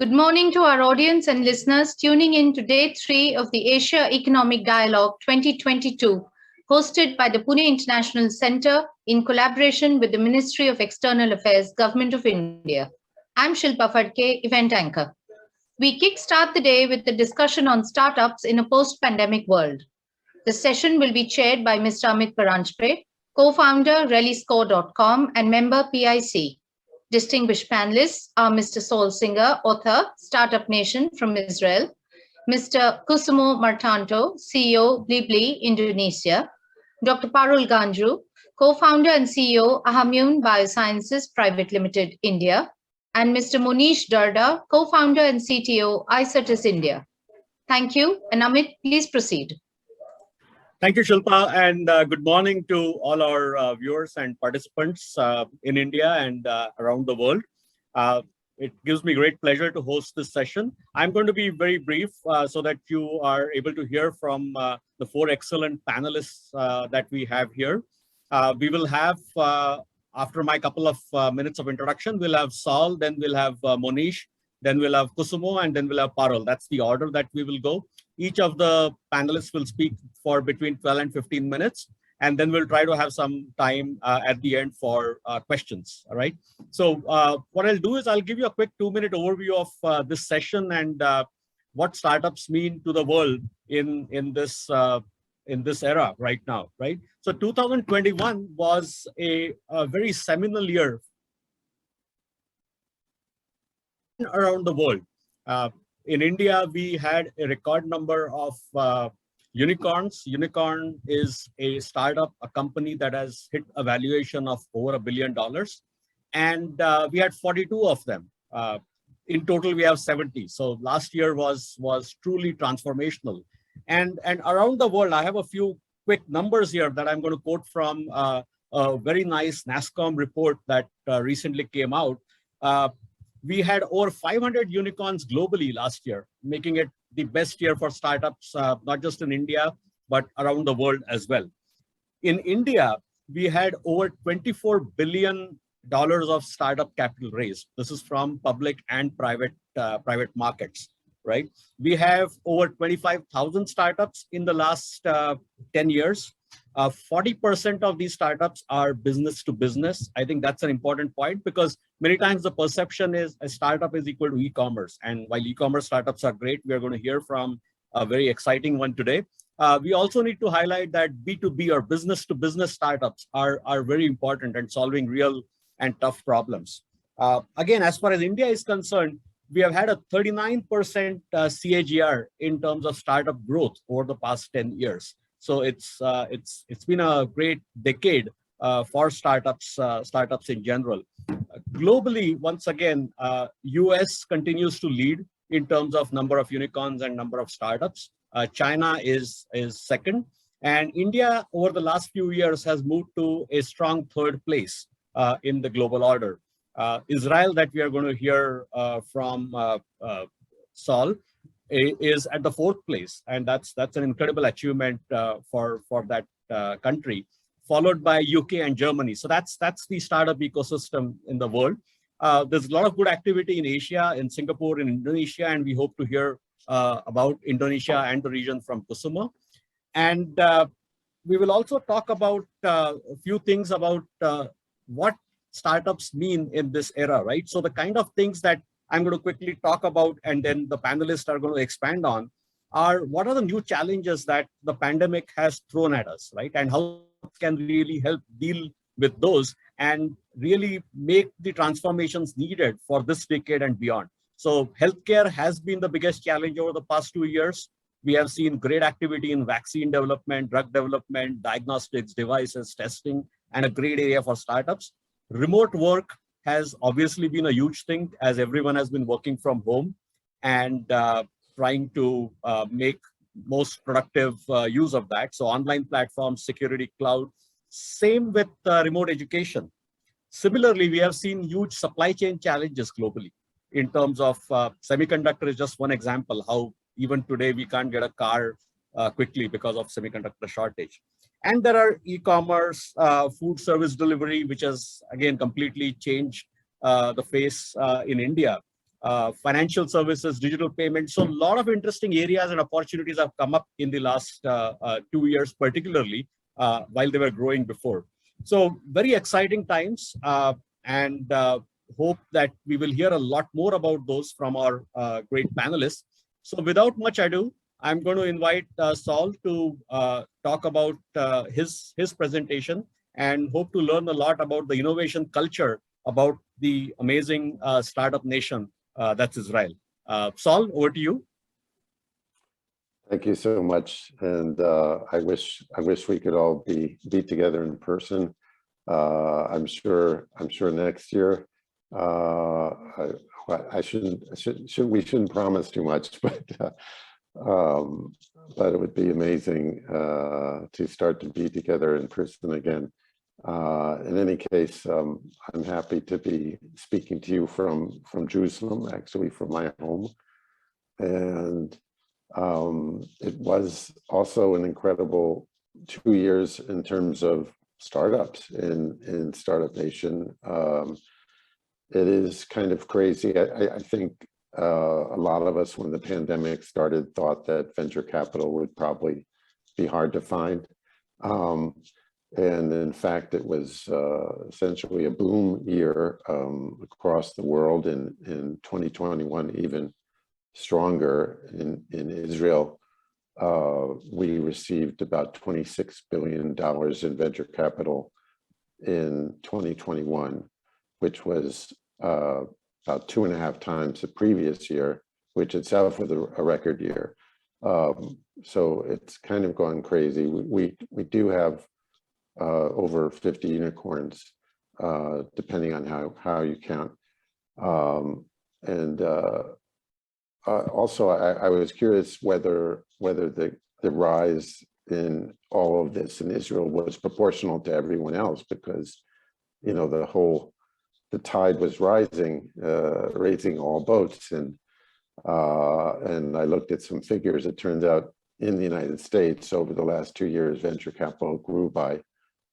Good morning to our audience and listeners tuning in to day 3 of the Asia Economic Dialogue 2022, hosted by the Pune International Center in collaboration with the Ministry of External Affairs, Government of India. I'm Shilpa Phadke, event anchor. We kickstart the day with a discussion on startups in a post-pandemic world. The session will be chaired by Mr. Amit Paranjape, co-founder rallyscore.com and member PIC. Distinguished panelists are Mr. Saul Singer, author, Startup Nation from Israel, Mr. Kusumo Martanto, CEO, Blibli, Indonesia, Dr. Parul Ganju, co-founder and CEO, Ahammune Biosciences Private Limited, India, and Mr. Monish Darda, co-founder and CTO, ICERTIS India. Thank you, and Amit, please proceed. Thank you, Shilpa, and good morning to all our viewers and participants in India and around the world. It gives me great pleasure to host this session. I'm going to be very brief so that you are able to hear from the four excellent panelists that we have here. We will have, after my couple of minutes of introduction, we'll have Saul, then we'll have Monish, then we'll have Kusumo, and then we'll have Parul. That's the order that we will go. Each of the panelists will speak for between 12 and 15 minutes, and then we'll try to have some time at the end for questions, all right? So what I'll do is I'll give you a quick 2-minute overview of this session and what startups mean to the world in this era right now, right? So 2021 was a very seminal year around the world. In India, we had a record number of unicorns. Unicorn is a startup, a company that has hit a valuation of over $1 billion. And we had 42 of them. In total, we have 70. So last year was truly transformational. And around the world, I have a few quick numbers here that I'm going to quote from a very nice NASSCOM report that recently came out. We had over 500 unicorns globally last year, making it the best year for startups, not just in India, but around the world as well. In India, we had over $24 billion of startup capital raised. This is from public and private markets, right? We have over 25,000 startups in the last 10 years. 40% of these startups are business to business. I think that's an important point because many times the perception is a startup is equal to e-commerce. And while e-commerce startups are great, we are going to hear from a very exciting one today. We also need to highlight that B2B or business to business startups are very important and solving real and tough problems. Again, as far as India is concerned, we have had a 39% CAGR in terms of startup growth over the past 10 years. So it's been a great decade for startups in general. Globally, once again, US continues to lead in terms of number of unicorns and number of startups. China is second, and India over the last few years has moved to a strong third place in the global order. Israel, that we are going to hear from Saul, is at the 4th place, and that's an incredible achievement for that country, followed by UK and Germany. So that's the startup ecosystem in the world. There's a lot of good activity in Asia, in Singapore, in Indonesia, and we hope to hear about Indonesia and the region from Kusumo. And we will also talk about a few things about what startups mean in this era, right? So the kind of things that I'm going to quickly talk about and then the panelists are going to expand on are what are the new challenges that the pandemic has thrown at us, right? And how can really help deal with those and really make the transformations needed for this decade and beyond. So healthcare has been the biggest challenge over the past 2 years. We have seen great activity in vaccine development, drug development, diagnostics, devices, testing, and a great area for startups. Remote work has obviously been a huge thing as everyone has been working from home and trying to make most productive use of that. So online platforms, security, cloud, same with remote education. Similarly, we have seen huge supply chain challenges globally in terms of semiconductor is just one example, how even today we can't get a car quickly because of semiconductor shortage. And there are e-commerce, food service delivery, which has again completely changed the face in India. financial services, digital payments. So a lot of interesting areas and opportunities have come up in the last 2 years, particularly while they were growing before. So very exciting times, and hope that we will hear a lot more about those from our great panelists. So without much ado, I'm going to invite Saul to talk about his presentation, and hope to learn a lot about the innovation culture about the amazing startup nation that's Israel. Saul, over to you. Thank you so much, and I wish we could all be together in person. I'm sure next year. We shouldn't promise too much, but it would be amazing to start to be together in person again. In any case, I'm happy to be speaking to you from Jerusalem, actually from my home, and it was also an incredible 2 years in terms of startups in Startup Nation. It is kind of crazy. I think a lot of us, when the pandemic started, thought that venture capital would probably be hard to find. And in fact, it was essentially a boom year across the world in 2021, even stronger in Israel. We received about $26 billion in venture capital in 2021, which was about 2.5 times the previous year, which itself was a record year. So it's kind of gone crazy. We do have over 50 unicorns, depending on how you count. Also, I was curious whether the rise in all of this in Israel was proportional to everyone else, because the tide was rising, raising all boats, and I looked at some figures. It turns out in the United States, over the last 2 years, venture capital grew by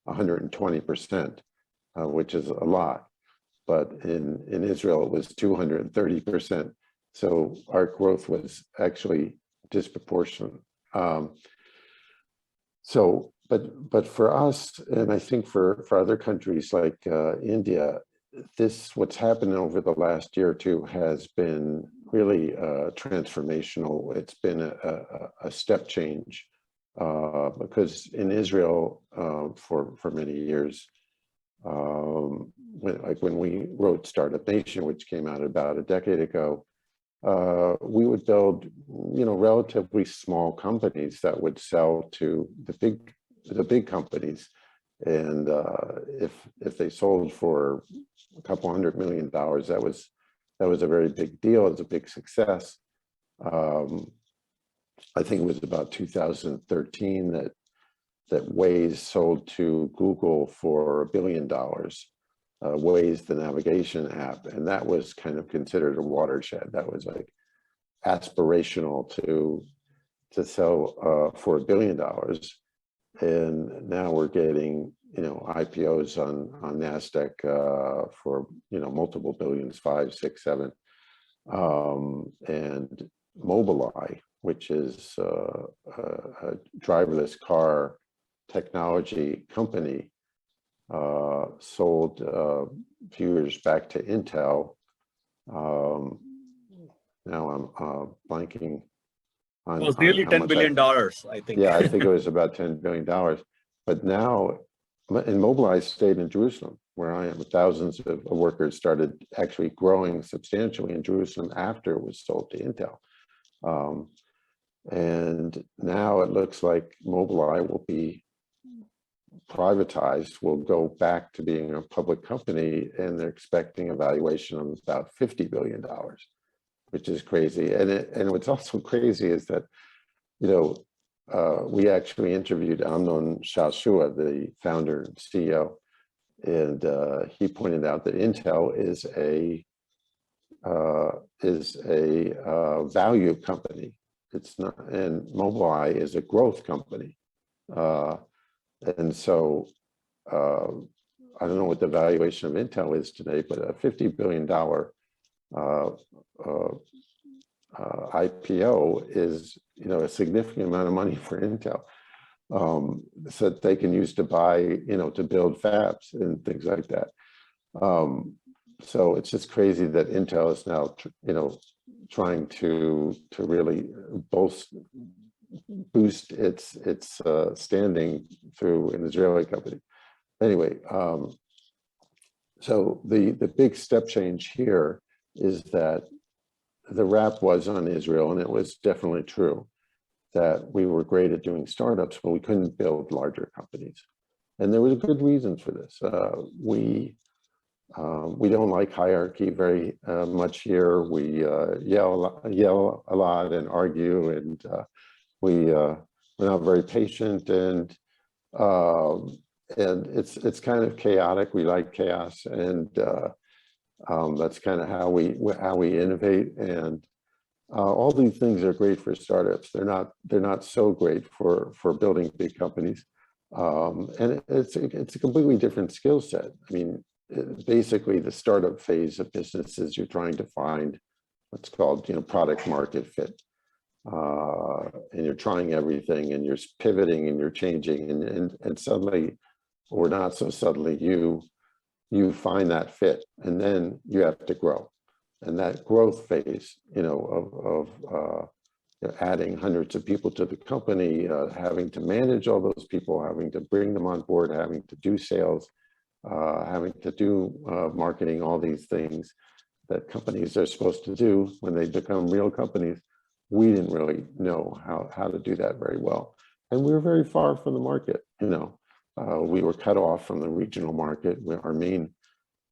120%, which is a lot. But in Israel, it was 230%. So our growth was actually disproportionate. But for us, and I think for other countries like India, what's happened over the last year or two has been really transformational. It's been a step change, because in Israel, for many years, when we wrote Startup Nation, which came out about a decade ago, we would build, relatively small companies that would sell to the big companies, and if they sold for a couple $100 million, that was a very big deal. It was a big success. I think it was about 2013 that Waze sold to Google for $1 billion. Waze, the navigation app, and that was kind of considered a watershed. That was like aspirational to sell for $1 billion, and now we're getting IPOs on NASDAQ for multiple billions, 5, 6, 7, and Mobileye, which is a driverless car technology company, sold a few years back to Intel. Now I'm blanking on. It was nearly $10 billion, I think. Yeah, I think it was about $10 billion. But now, and Mobileye stayed in Jerusalem, where I am. Thousands of workers started actually growing substantially in Jerusalem after it was sold to Intel. And now it looks like Mobileye will be privatized, will go back to being a public company, and they're expecting a valuation of about $50 billion, which is crazy. And what's also crazy is that, we actually interviewed Amnon Shashua, the founder and CEO, and he pointed out that Intel is a value company. It's not, and Mobileye is a growth company. And so I don't know what the valuation of Intel is today, but a $50 billion uh, uh, IPO is, a significant amount of money for Intel, so that they can use to buy, to build fabs and things like that. So it's just crazy that Intel is now, trying to really boost its standing through an Israeli company. Anyway, so the big step change here is that the rap was on Israel, and it was definitely true that we were great at doing startups, but we couldn't build larger companies. And there was good reasons for this. We don't like hierarchy very much here. We yell a lot and argue, and we're not very patient, and it's kind of chaotic. We like chaos, and that's kind of how we innovate. And all these things are great for startups. They're not so great for building big companies. And it's a completely different skill set. I mean, basically the startup phase of businesses, you're trying to find what's called, product market fit. And you're trying everything, and you're pivoting, and you're changing, and suddenly, or not so suddenly, you find that fit, and then you have to grow. And that growth phase, of adding hundreds of people to the company, having to manage all those people, having to bring them on board, having to do sales, having to do marketing, all these things that companies are supposed to do when they become real companies. We didn't really know how to do that very well. And we were very far from the market. We were cut off from the regional market. Our main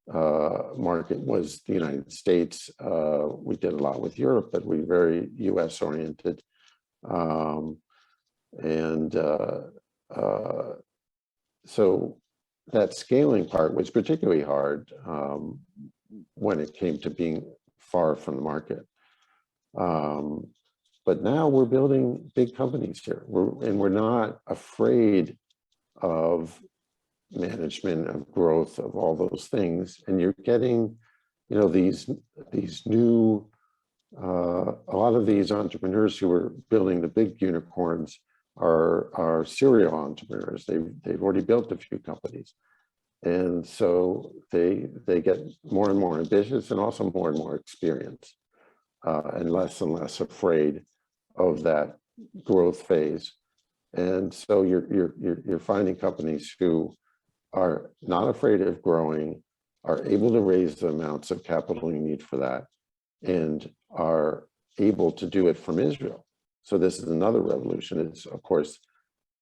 market was the United States. We did a lot with Europe, but we were very US oriented. So that scaling part was particularly hard when it came to being far from the market. But now we're building big companies here, and we're not afraid of management, of growth, of all those things. And you're getting, these new, a lot of these entrepreneurs who are building the big unicorns are serial entrepreneurs. They've already built a few companies. And so they get more and more ambitious, and also more and more experience, and less afraid of that growth phase. And so you're finding companies who are not afraid of growing, are able to raise the amounts of capital you need for that, and are able to do it from Israel. So this is another revolution. It's, of course,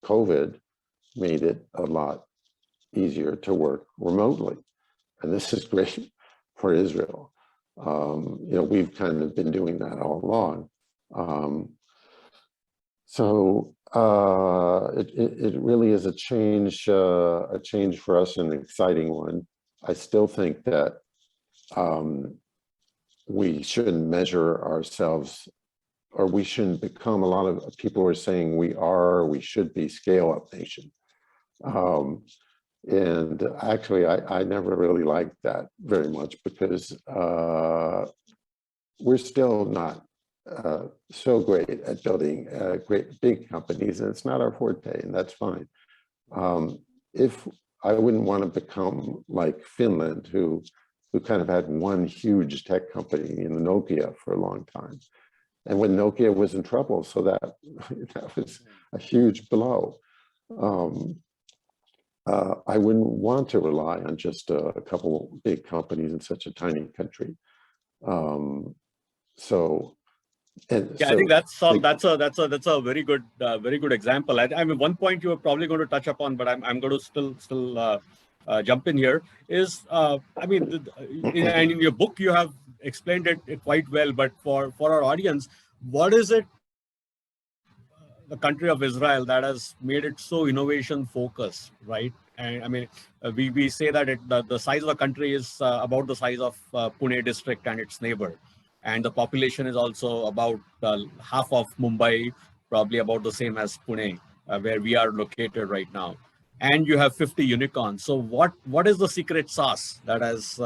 COVID made it a lot easier to work remotely. And this is great for Israel. We've kind of been doing that all along. So it really is a change for us, an exciting one. I still think that we shouldn't measure ourselves, or we shouldn't become, a lot of people are saying we should be scale-up nation. And actually, I never really liked that very much, because we're still not so great at building great big companies, and it's not our forte, and that's fine. If I wouldn't want to become like Finland, who kind of had one huge tech company in Nokia for a long time, and when Nokia was in trouble, so that was a huge blow. I wouldn't want to rely on just a couple big companies in such a tiny country. I think that's a very good example. I mean, one point you are probably going to touch upon, but I'm going to still jump in here. Is in your book you have explained it quite well, but for our audience, what is it, the country of Israel, that has made it so innovation focused, right? And I mean, we say that the size of the country is about the size of Pune district and its neighbor. And the population is also about half of Mumbai, probably about the same as Pune, where we are located right now. And you have 50 unicorns. So what is the secret sauce that has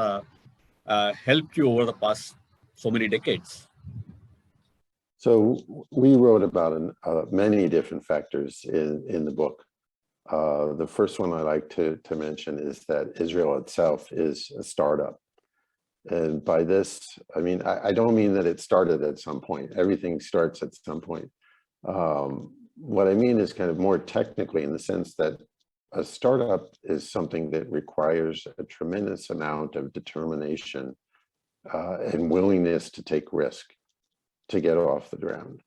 helped you over the past so many decades? So we wrote about many different factors in the book. The first one I like to mention is that Israel itself is a startup. And by this, I mean, I don't mean that it started at some point. Everything starts at some point. What I mean is kind of more technically, in the sense that a startup is something that requires a tremendous amount of determination and willingness to take risk to get off the ground.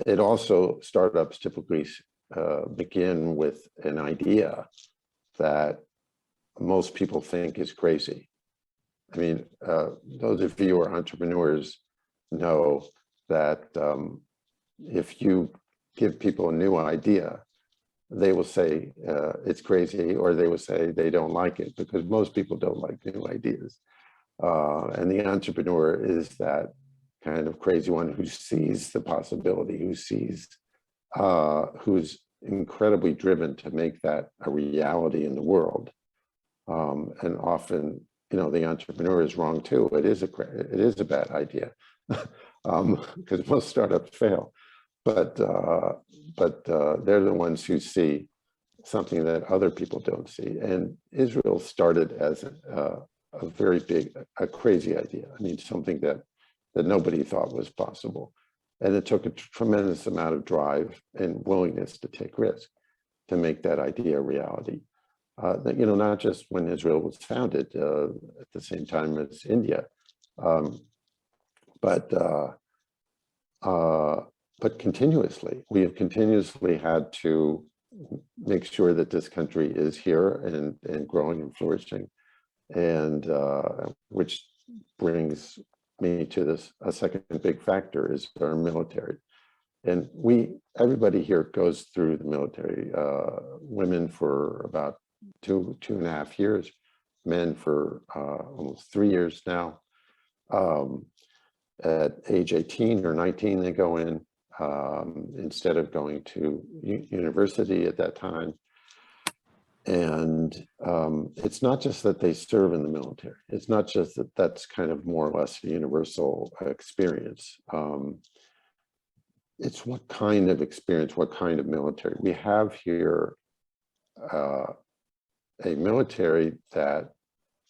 It also, startups typically begin with an idea that most people think is crazy. I mean, those of you who are entrepreneurs know that if you give people a new idea, they will say it's crazy, or they will say they don't like it, because most people don't like new ideas. And the entrepreneur is that kind of crazy one who sees the possibility, who sees, who's incredibly driven to make that a reality in the world. And often, you know, the entrepreneur is wrong too. It is a bad idea, because most startups fail. But they're the ones who see something that other people don't see. And Israel started as a very big, a crazy idea. I mean, something that nobody thought was possible. And it took a tremendous amount of drive and willingness to take risk to make that idea a reality. You know, not just when Israel was founded at the same time as India, but continuously. We have continuously had to make sure that this country is here and growing and flourishing, and which brings me to this, a second big factor is our military. And everybody here goes through the military, women for about two and a half years, men for almost 3 years now. At age 18 or 19, they go in instead of going to university at that time. And it's not just that they serve in the military. It's not just that that's kind of more or less a universal experience. It's what kind of experience, what kind of military. We have here a military that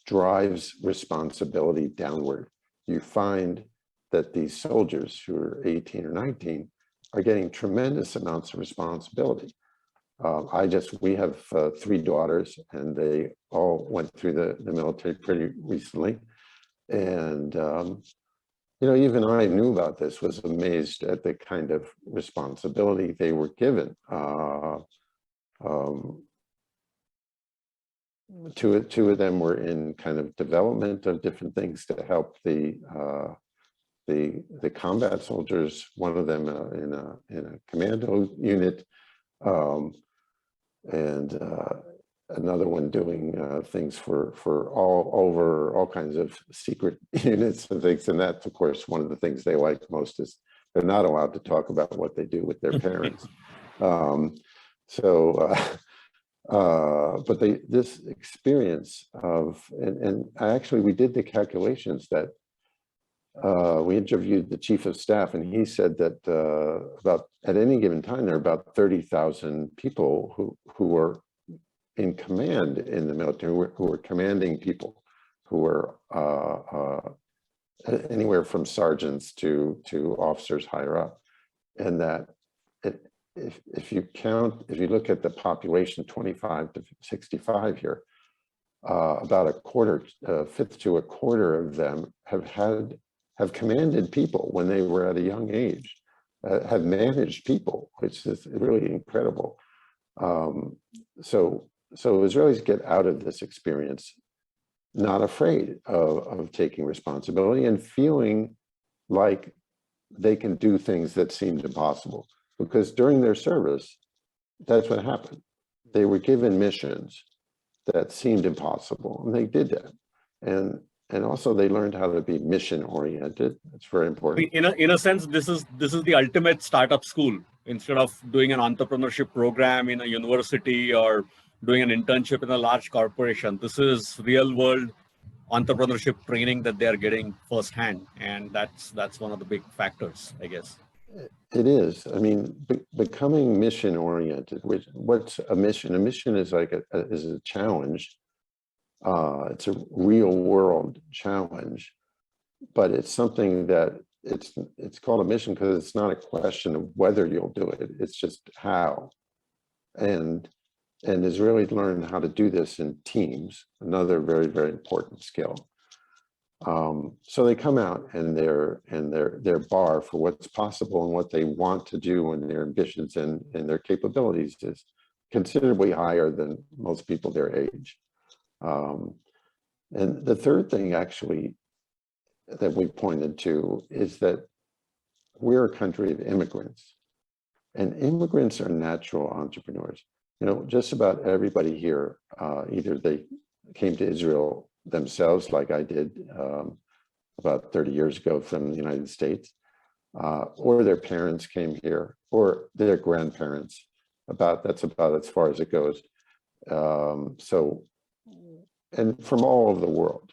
drives responsibility downward. You find that these soldiers who are 18 or 19 are getting tremendous amounts of responsibility. We have 3 daughters, and they all went through the military pretty recently. And, you know, even I knew about this, was amazed at the kind of responsibility they were given. Two of them were in kind of development of different things to help the combat soldiers. One of them in a commando unit, and another one doing things for all kinds of secret units and things. And that's, of course, one of the things they like most is they're not allowed to talk about what they do with their parents. But this experience of, and actually we did the calculations that we interviewed the chief of staff, and he said that about at any given time there are about 30,000 people who are in command in the military, who are commanding people, who are anywhere from sergeants to officers higher up, and that if you look at the population 25 to 65 here, about a fifth to a quarter of them have commanded people when they were at a young age, have managed people, which is really incredible. So Israelis get out of this experience not afraid of taking responsibility and feeling like they can do things that seemed impossible. Because during their service, that's what happened. They were given missions that seemed impossible, and they did that. And also they learned how to be mission oriented. That's very important. In a sense, this is the ultimate startup school. Instead of doing an entrepreneurship program in a university or doing an internship in a large corporation, this is real world entrepreneurship training that they are getting firsthand, and that's one of the big factors, I guess. It is. I mean, becoming mission oriented. Which what's a mission? A mission is like is a challenge. It's a real world challenge, but it's something that it's called a mission because it's not a question of whether you'll do it. It's just how. And Israelis learn how to do this in teams. Another very, very important skill. So they come out and their bar for what's possible and what they want to do and their ambitions and their capabilities is considerably higher than most people their age. And the third thing actually that we pointed to is that we're a country of immigrants, and immigrants are natural entrepreneurs. You know, just about everybody here, either they came to Israel themselves, like I did about 30 years ago from the United States, or their parents came here, or their grandparents. That's about as far as it goes. And from all over the world,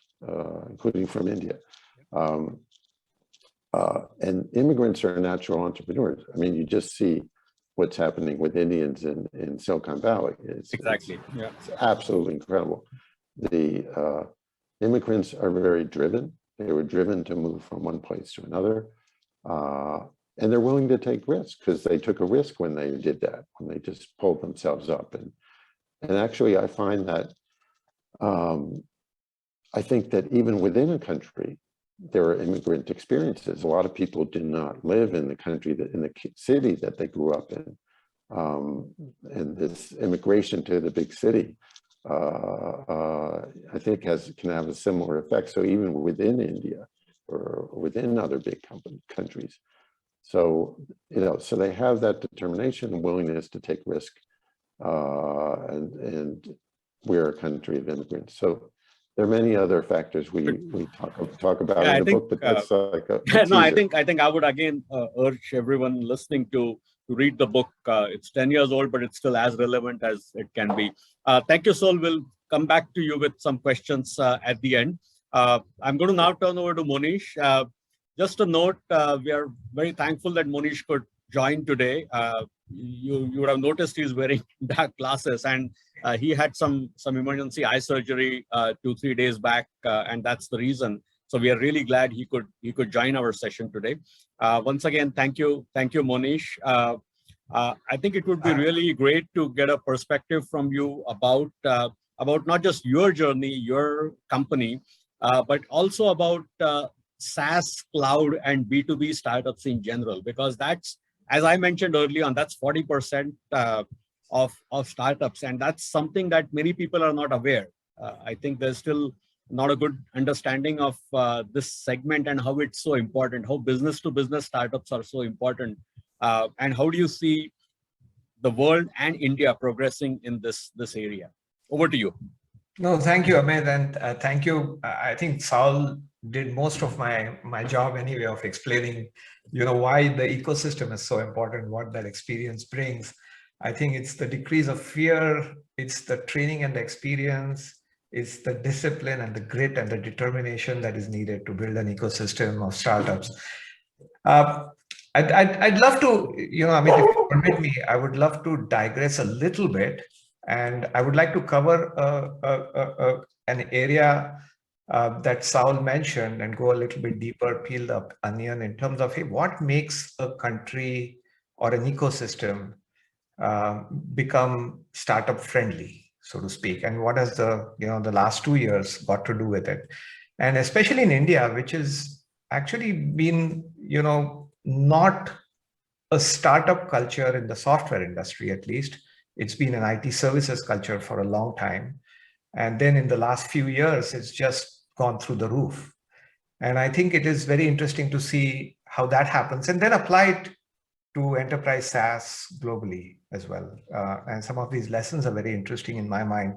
including from India. And immigrants are natural entrepreneurs. I mean, you just see what's happening with Indians in Silicon Valley. It's absolutely incredible. The immigrants are very driven. They were driven to move from one place to another. And they're willing to take risks because they took a risk when they did that, when they just pulled themselves up. And actually, I find that I think that even within a country, there are immigrant experiences. A lot of people do not live in the country, in the city that they grew up in. And this immigration to the big city, I think can have a similar effect. So even within India or within other big countries. So, you know, so they have that determination and willingness to take risk. And we're a country of immigrants. So there are many other factors we talk about in the book, but that's like a no, I think I would again urge everyone listening to read the book. It's 10 years old, but it's still as relevant as it can be. Thank you, Saul. We'll come back to you with some questions at the end. I'm going to now turn over to Monish. Just a note, we are very thankful that Monish could join today. You would have noticed he's wearing dark glasses, and he had some emergency eye surgery 2-3 days back, and that's the reason. So we are really glad he could join our session today. Once again, thank you, Monish. I think it would be really great to get a perspective from you about not just your journey, your company, but also about SaaS, cloud, and B2B startups in general, because that's, as I mentioned earlier on, that's 40% of startups, and that's something that many people are not aware. I think there's still not a good understanding of this segment and how it's so important, how business-to-business startups are so important, and how do you see the world and India progressing in this area? Over to you. No, thank you, Amit, and thank you. I think Saul did most of my job anyway of explaining, you know, why the ecosystem is so important, what that experience brings. I think it's the decrease of fear, it's the training and the experience, it's the discipline and the grit and the determination that is needed to build an ecosystem of startups. I'd love to, you know, I mean, if you permit me, I would love to digress a little bit, and I would like to cover an area that Saul mentioned and go a little bit deeper, peel the onion in terms of, hey, what makes a country or an ecosystem become startup friendly, so to speak, and what has the last 2 years got to do with it, and especially in India, which has actually been, you know, not a startup culture in the software industry. At least it's been an IT services culture for a long time, and then in the last few years it's just gone through the roof. And I think it is very interesting to see how that happens and then apply it to enterprise SaaS globally as well. And some of these lessons are very interesting in my mind.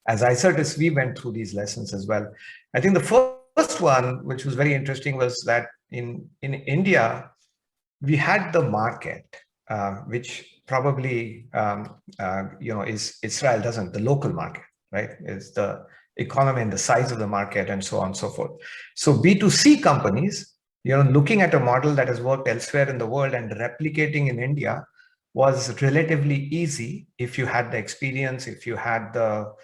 As ICERTIS, we went through these lessons as well. I think the first one, which was very interesting, was that in India, we had the market, which probably, you know, is Israel doesn't, the local market, right? Is the economy and the size of the market and so on and so forth. So B2C companies, looking at a model that has worked elsewhere in the world and replicating in India was relatively easy if you had the experience, if you had the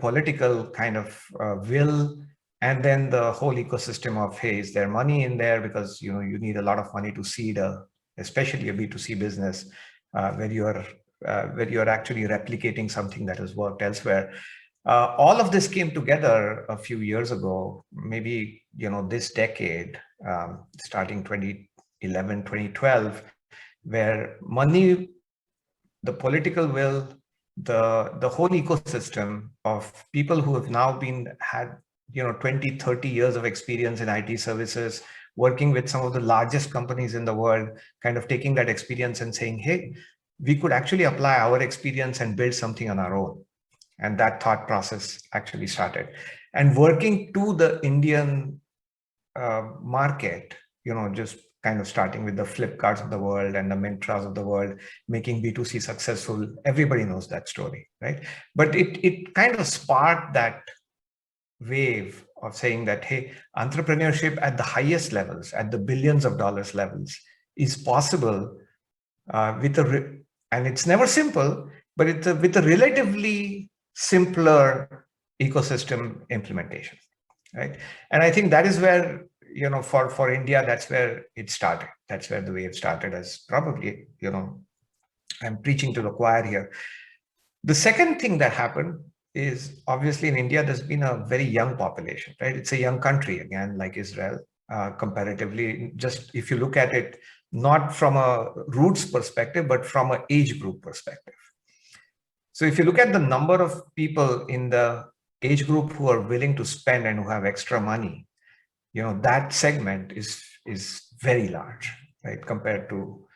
political kind of will, and then the whole ecosystem of, hey, is there money in there? Because you need a lot of money to seed especially a B2C business where you are actually replicating something that has worked elsewhere. All of this came together a few years ago, maybe this decade, starting 2011, 2012, where money, the political will, the whole ecosystem of people who have now had 20, 30 years of experience in IT services, working with some of the largest companies in the world, kind of taking that experience and saying, hey, we could actually apply our experience and build something on our own. And that thought process actually started. And working to the Indian market, just kind of starting with the Flipkarts of the world and the Mintras of the world, making B2C successful. Everybody knows that story, right? But it kind of sparked that wave of saying that, hey, entrepreneurship at the highest levels, at the billions of dollars levels, is possible and it's never simple, but with a relatively simpler ecosystem implementation, right? And I think that is where, for India, that's where it started. That's where the wave started, as probably, I'm preaching to the choir here. The second thing that happened is, obviously in India, there's been a very young population, right? It's a young country, again, like Israel, comparatively, just if you look at it, not from a roots perspective, but from an age group perspective. So if you look at the number of people in the age group who are willing to spend and who have extra money, that segment is very large, right, compared to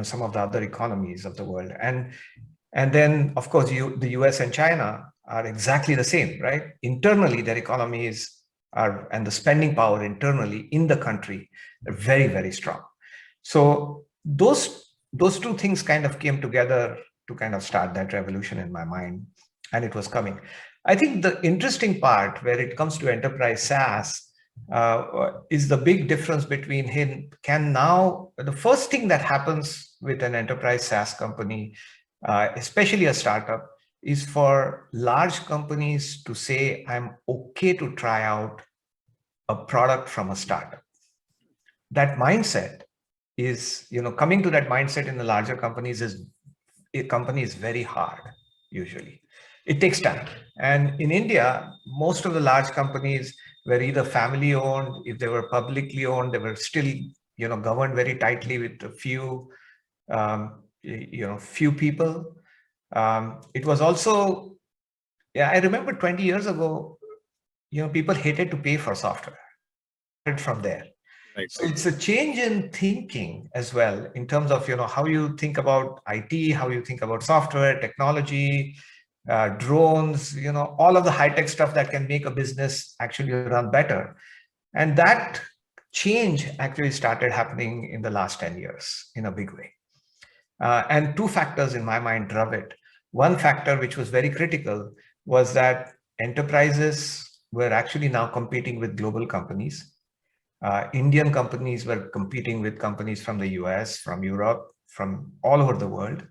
some of the other economies of the world. And then, of course, the US and China are exactly the same, right? Internally, their economies and the spending power internally in the country are very, very strong. So those two things kind of came together to kind of start that revolution in my mind, and it was coming. I think the interesting part where it comes to enterprise SaaS is the big difference between the first thing that happens with an enterprise SaaS company, especially a startup, is for large companies to say, I'm okay to try out a product from a startup. That mindset is, coming to that mindset in the larger companies is very hard, usually. It takes time. And in India, most of the large companies were either family owned. If they were publicly owned, they were still, governed very tightly with a few, few people. It was also, I remember 20 years ago, people hated to pay for software. From there. Right. So it's a change in thinking as well, in terms of, how you think about IT, how you think about software, technology, drones, all of the high-tech stuff that can make a business actually run better. And that change actually started happening in the last 10 years in a big way. And two factors in my mind drove it. One factor, which was very critical, was that enterprises were actually now competing with global companies. Indian companies were competing with companies from the US, from Europe, from all over the world.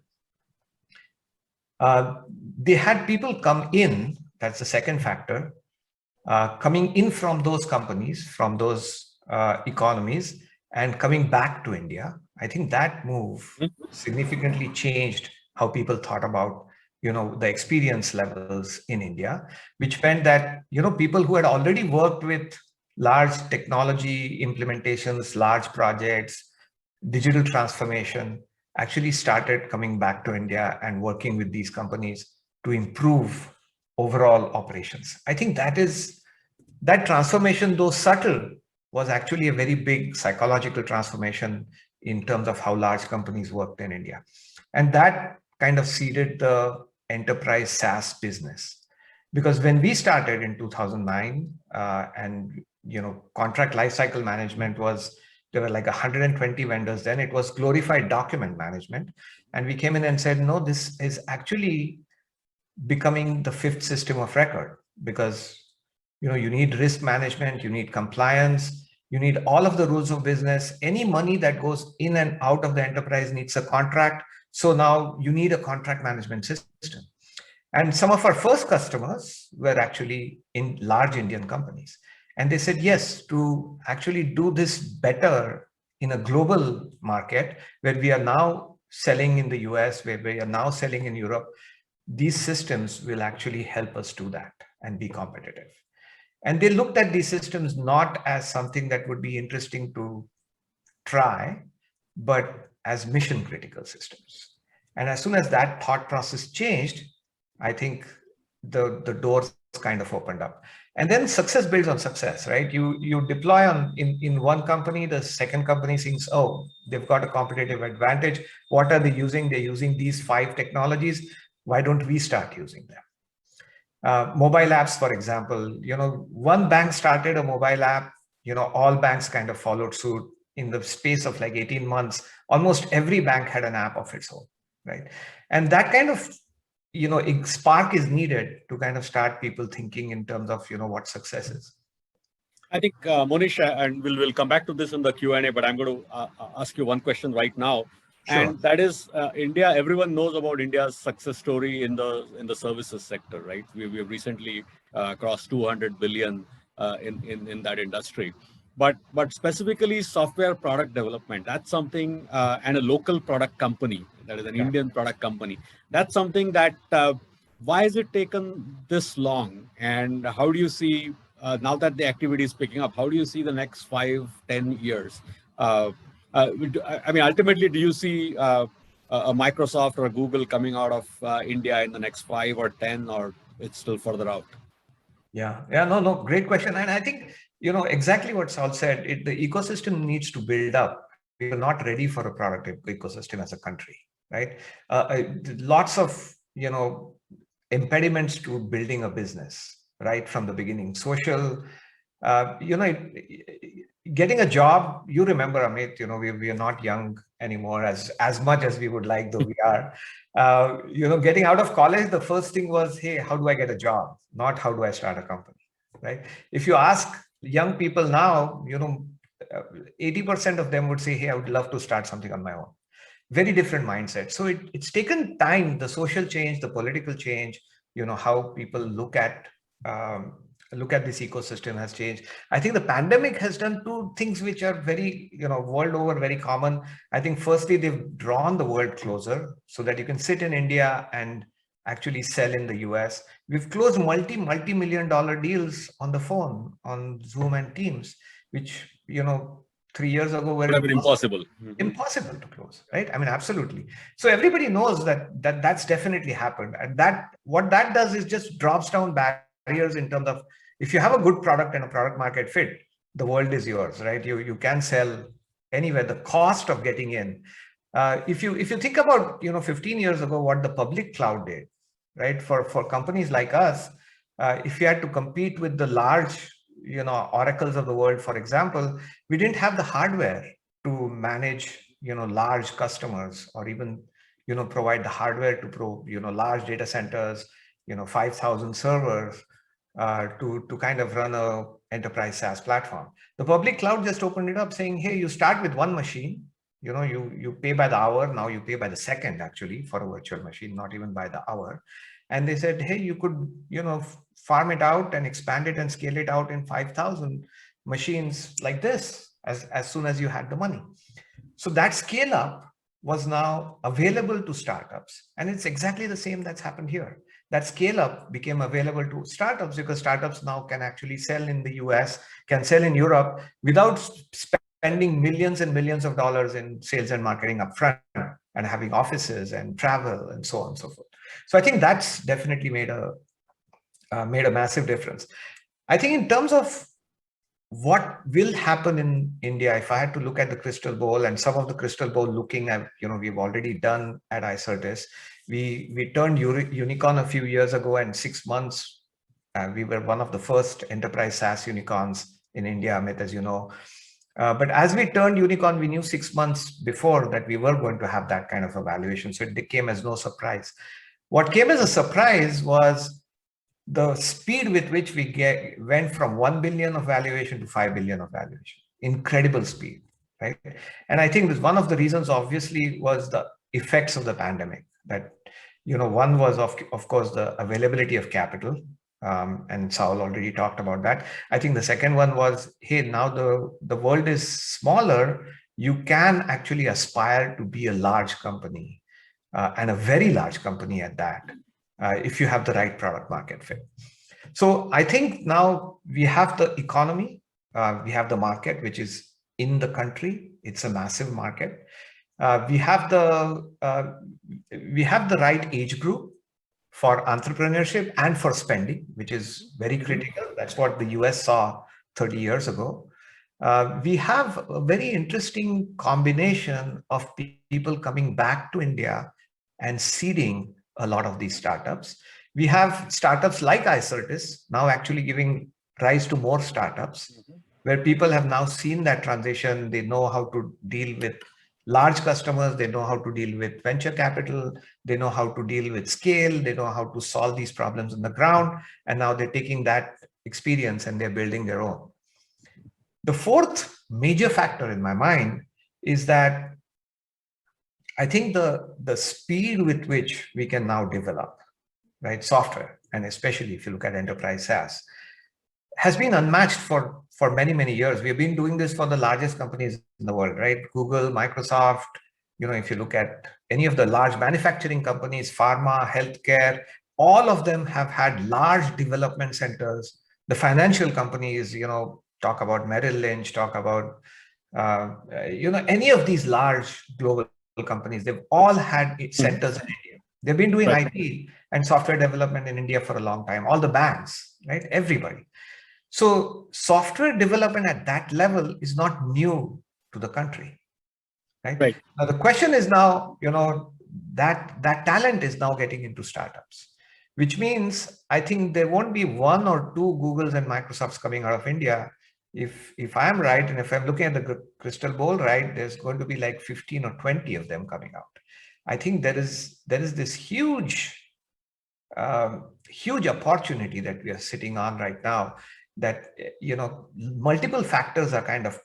They had people come in, that's the second factor, coming in from those companies, from those economies, and coming back to India. I think that move significantly changed how people thought about, the experience levels in India, which meant that, people who had already worked with large technology implementations, large projects, digital transformation, actually started coming back to India and working with these companies to improve overall operations. I think that transformation, though subtle, was actually a very big psychological transformation in terms of how large companies worked in India. And that kind of seeded the enterprise SaaS business. Because when we started in 2009, and contract lifecycle management there were like 120 vendors. Then it was glorified document management. And we came in and said, no, this is actually becoming the fifth system of record, because you need risk management, you need compliance, you need all of the rules of business. Any money that goes in and out of the enterprise needs a contract. So now you need a contract management system. And some of our first customers were actually in large Indian companies. And they said, yes, to actually do this better in a global market where we are now selling in the US, where we are now selling in Europe, these systems will actually help us do that and be competitive. And they looked at these systems not as something that would be interesting to try, but as mission critical systems. And as soon as that thought process changed, I think the doors kind of opened up. And then success builds on success, right? You deploy in one company, the second company thinks, oh, they've got a competitive advantage. What are they using? They're using these 5 technologies. Why don't we start using them? Mobile apps, for example, one bank started a mobile app, all banks kind of followed suit. In the space of like 18 months, almost every bank had an app of its own, right? And that kind of, spark is needed to kind of start people thinking in terms of, what success is. I think, Monish, and we'll come back to this in the Q&A, but I'm going to ask you one question right now. Sure. And that is India. Everyone knows about India's success story in the services sector, right? We have recently crossed 200 billion in that industry. But specifically software product development, that's something, and a local product company, that is an Indian product company. That's something that, why has it taken this long? And how do you see, now that the activity is picking up, how do you see the next 5-10 years? I mean, ultimately, do you see a Microsoft or a Google coming out of India in the next 5 or 10, or it's still further out? Yeah, no, great question. And I think, exactly what Saul said, the ecosystem needs to build up. We are not ready for a product ecosystem as a country, right? Lots of, impediments to building a business, right from the beginning. Social, getting a job, you remember, Amit, we are not young anymore as much as we would like, though we are. Getting out of college, the first thing was, hey, how do I get a job? Not how do I start a company, right? If you ask young people now, 80% of them would say, hey, I would love to start something on my own. Very different mindset. So it's taken time, the social change, the political change, how people look at this ecosystem has changed. I think the pandemic has done 2 things which are very, world over, very common. I think firstly, they've drawn the world closer so that you can sit in India and actually sell in the US. We've closed multi-million dollar deals on the phone, on Zoom and Teams, which, 3 years ago were impossible. Impossible to close, right? I mean, absolutely. So everybody knows that's definitely happened. And what that does is just drops down barriers in terms of, if you have a good product and a product market fit, the world is yours, right? You can sell anywhere. The cost of getting in, if you think about 15 years ago what the public cloud did, right? For companies like us, if you had to compete with the large oracles of the world, for example, we didn't have the hardware to manage large customers, or even provide the hardware to large data centers, 5,000 servers, to kind of run a enterprise SaaS platform. The public cloud just opened it up, saying, hey, you start with one machine, you pay by the hour. Now you pay by the second, actually, for a virtual machine, not even by the hour. And they said, hey, you could farm it out and expand it and scale it out in 5,000 machines like this as soon as you had the money. So that scale up was now available to startups. And it's exactly the same that's happened here. That scale up became available to startups because startups now can actually sell in the US, can sell in Europe without spending millions and millions of dollars in sales and marketing upfront and having offices and travel and so on and so forth. So I think that's definitely made a massive difference. I think in terms of what will happen in India, if I had to look at the crystal ball, and some of the crystal ball looking at, we've already done at ICERTIS, we turned unicorn a few years ago, and 6 months, we were one of the first enterprise SaaS unicorns in India, Amit, as you know. But as we turned unicorn, we knew 6 months before that we were going to have that kind of evaluation. So it came as no surprise. What came as a surprise was the speed with which we went from 1 billion of valuation to 5 billion of valuation. Incredible speed, right? And I think one of the reasons obviously was the effects of the pandemic. That, one was of course the availability of capital, and Saul already talked about that. I think the second one was, hey, now the world is smaller. You can actually aspire to be a large company, and a very large company at that, if you have the right product market fit. So I think now we have the economy, we have the market, which is in the country. It's a massive market. We have the right age group for entrepreneurship and for spending, which is very critical. That's what the US saw 30 years ago. We have a very interesting combination of people coming back to India and seeding a lot of these startups. We have startups like ICERTIS now actually giving rise to more startups, where people have now seen that transition. They know how to deal with large customers. They know how to deal with venture capital. They know how to deal with scale. They know how to solve these problems on the ground. And now they're taking that experience and they're building their own. The fourth major factor in my mind is that I think the speed with which we can now develop, right, software, and especially if you look at enterprise SaaS, has been unmatched for many, many years. We've been doing this for the largest companies in the world, right? Google, Microsoft, if you look at any of the large manufacturing companies, pharma, healthcare, all of them have had large development centers. The financial companies, talk about Merrill Lynch, talk about, any of these large global companies, they've all had centers in India. They've been doing IT and software development in India for a long time. All the banks, right? Everybody. So software development at that level is not new to the country, right? Now the question is now, that talent is now getting into startups, which means I think there won't be one or two Googles and Microsofts coming out of India. If I'm right, and if I'm looking at the crystal ball right, there's going to be like 15 or 20 of them coming out. I think there is this huge opportunity that we are sitting on right now, that multiple factors are kind of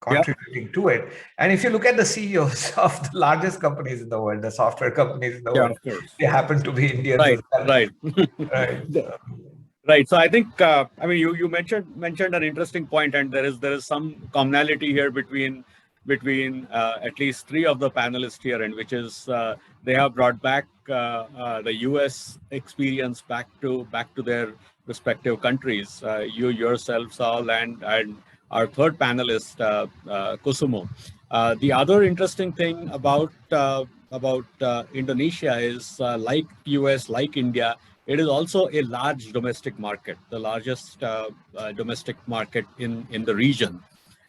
contributing to it. And if you look at the CEOs of the largest companies in the world, the software companies in the world, they happen to be Indians. Right. Right. Right. So I think, you mentioned an interesting point, and there is some commonality here between at least three of the panelists here, and which is they have brought back the US experience back to their respective countries. You yourself, Saul, and our third panelist, Kusumo. The other interesting thing about Indonesia is, like US, like India, it is also a large domestic market, the largest domestic market in the region.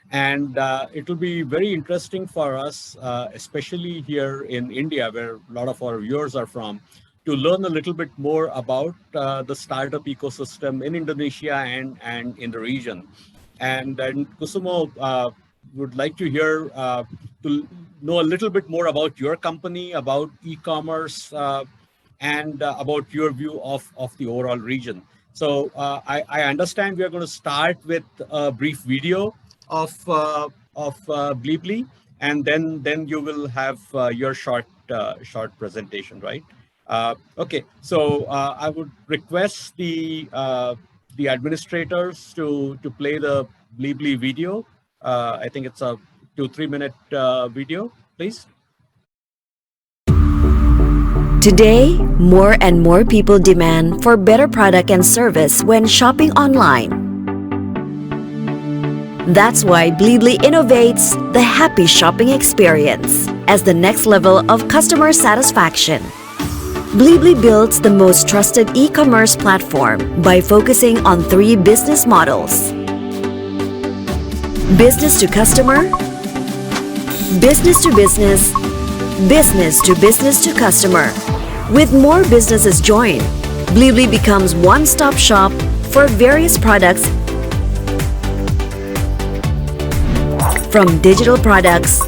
And it will be very interesting for us, especially here in India, where a lot of our viewers are from, to learn a little bit more about the startup ecosystem in Indonesia and in the region. And Kusumo, would like to hear, to know a little bit more about your company, about e-commerce, and about your view of the overall region. So I understand we are going to start with a brief video of Blibli, and then you will have your short presentation, right? Okay, so I would request the administrators to play the Blibli video. I think it's a 2-3 minute video, please. Today, more and more people demand for better product and service when shopping online. That's why Blibli innovates the happy shopping experience as the next level of customer satisfaction. Blibli builds the most trusted e-commerce platform by focusing on 3 business models: business to customer, business to business, business to business to customer. With more businesses join, Blibli becomes one-stop shop for various products, from digital products,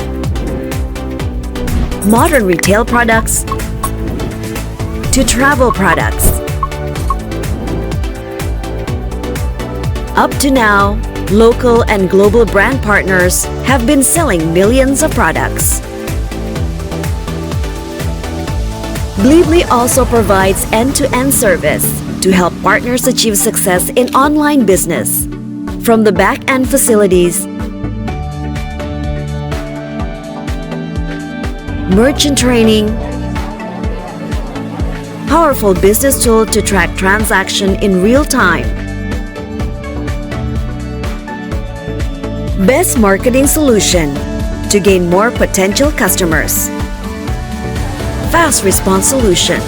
modern retail products, to travel products. Up to now, local and global brand partners have been selling millions of products. Blibli also provides end-to-end service to help partners achieve success in online business, from the back-end facilities, merchant training, powerful business tool to track transaction in real time, best marketing solution to gain more potential customers, fast response solution,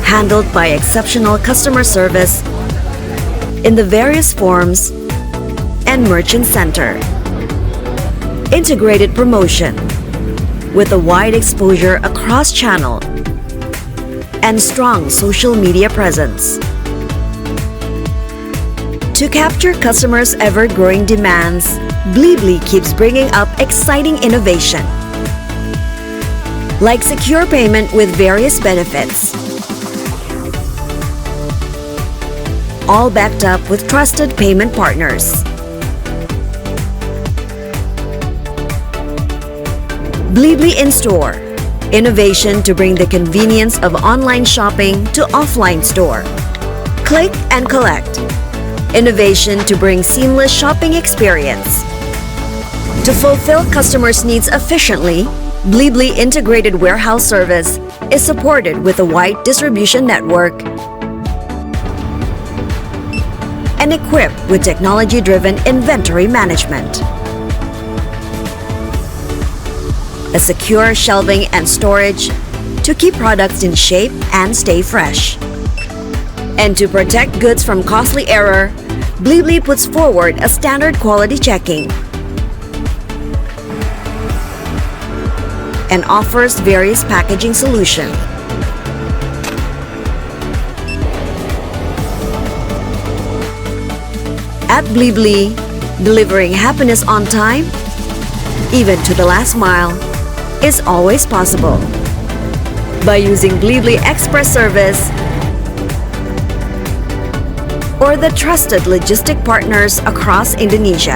handled by exceptional customer service in the various forms, and merchant center. Integrated promotion with a wide exposure across channel and strong social media presence. To capture customers' ever-growing demands, Blibli keeps bringing up exciting innovation, like secure payment with various benefits, all backed up with trusted payment partners. Blibli in-store, innovation to bring the convenience of online shopping to offline store. Click and collect, innovation to bring seamless shopping experience. To fulfill customers' needs efficiently, Blibli integrated warehouse service is supported with a wide distribution network and equipped with technology-driven inventory management. A secure shelving and storage to keep products in shape and stay fresh. And to protect goods from costly error, Blibli puts forward a standard quality checking and offers various packaging solutions. At Blibli, delivering happiness on time, even to the last mile, is always possible. By using Blibli Express service or the trusted logistic partners across Indonesia.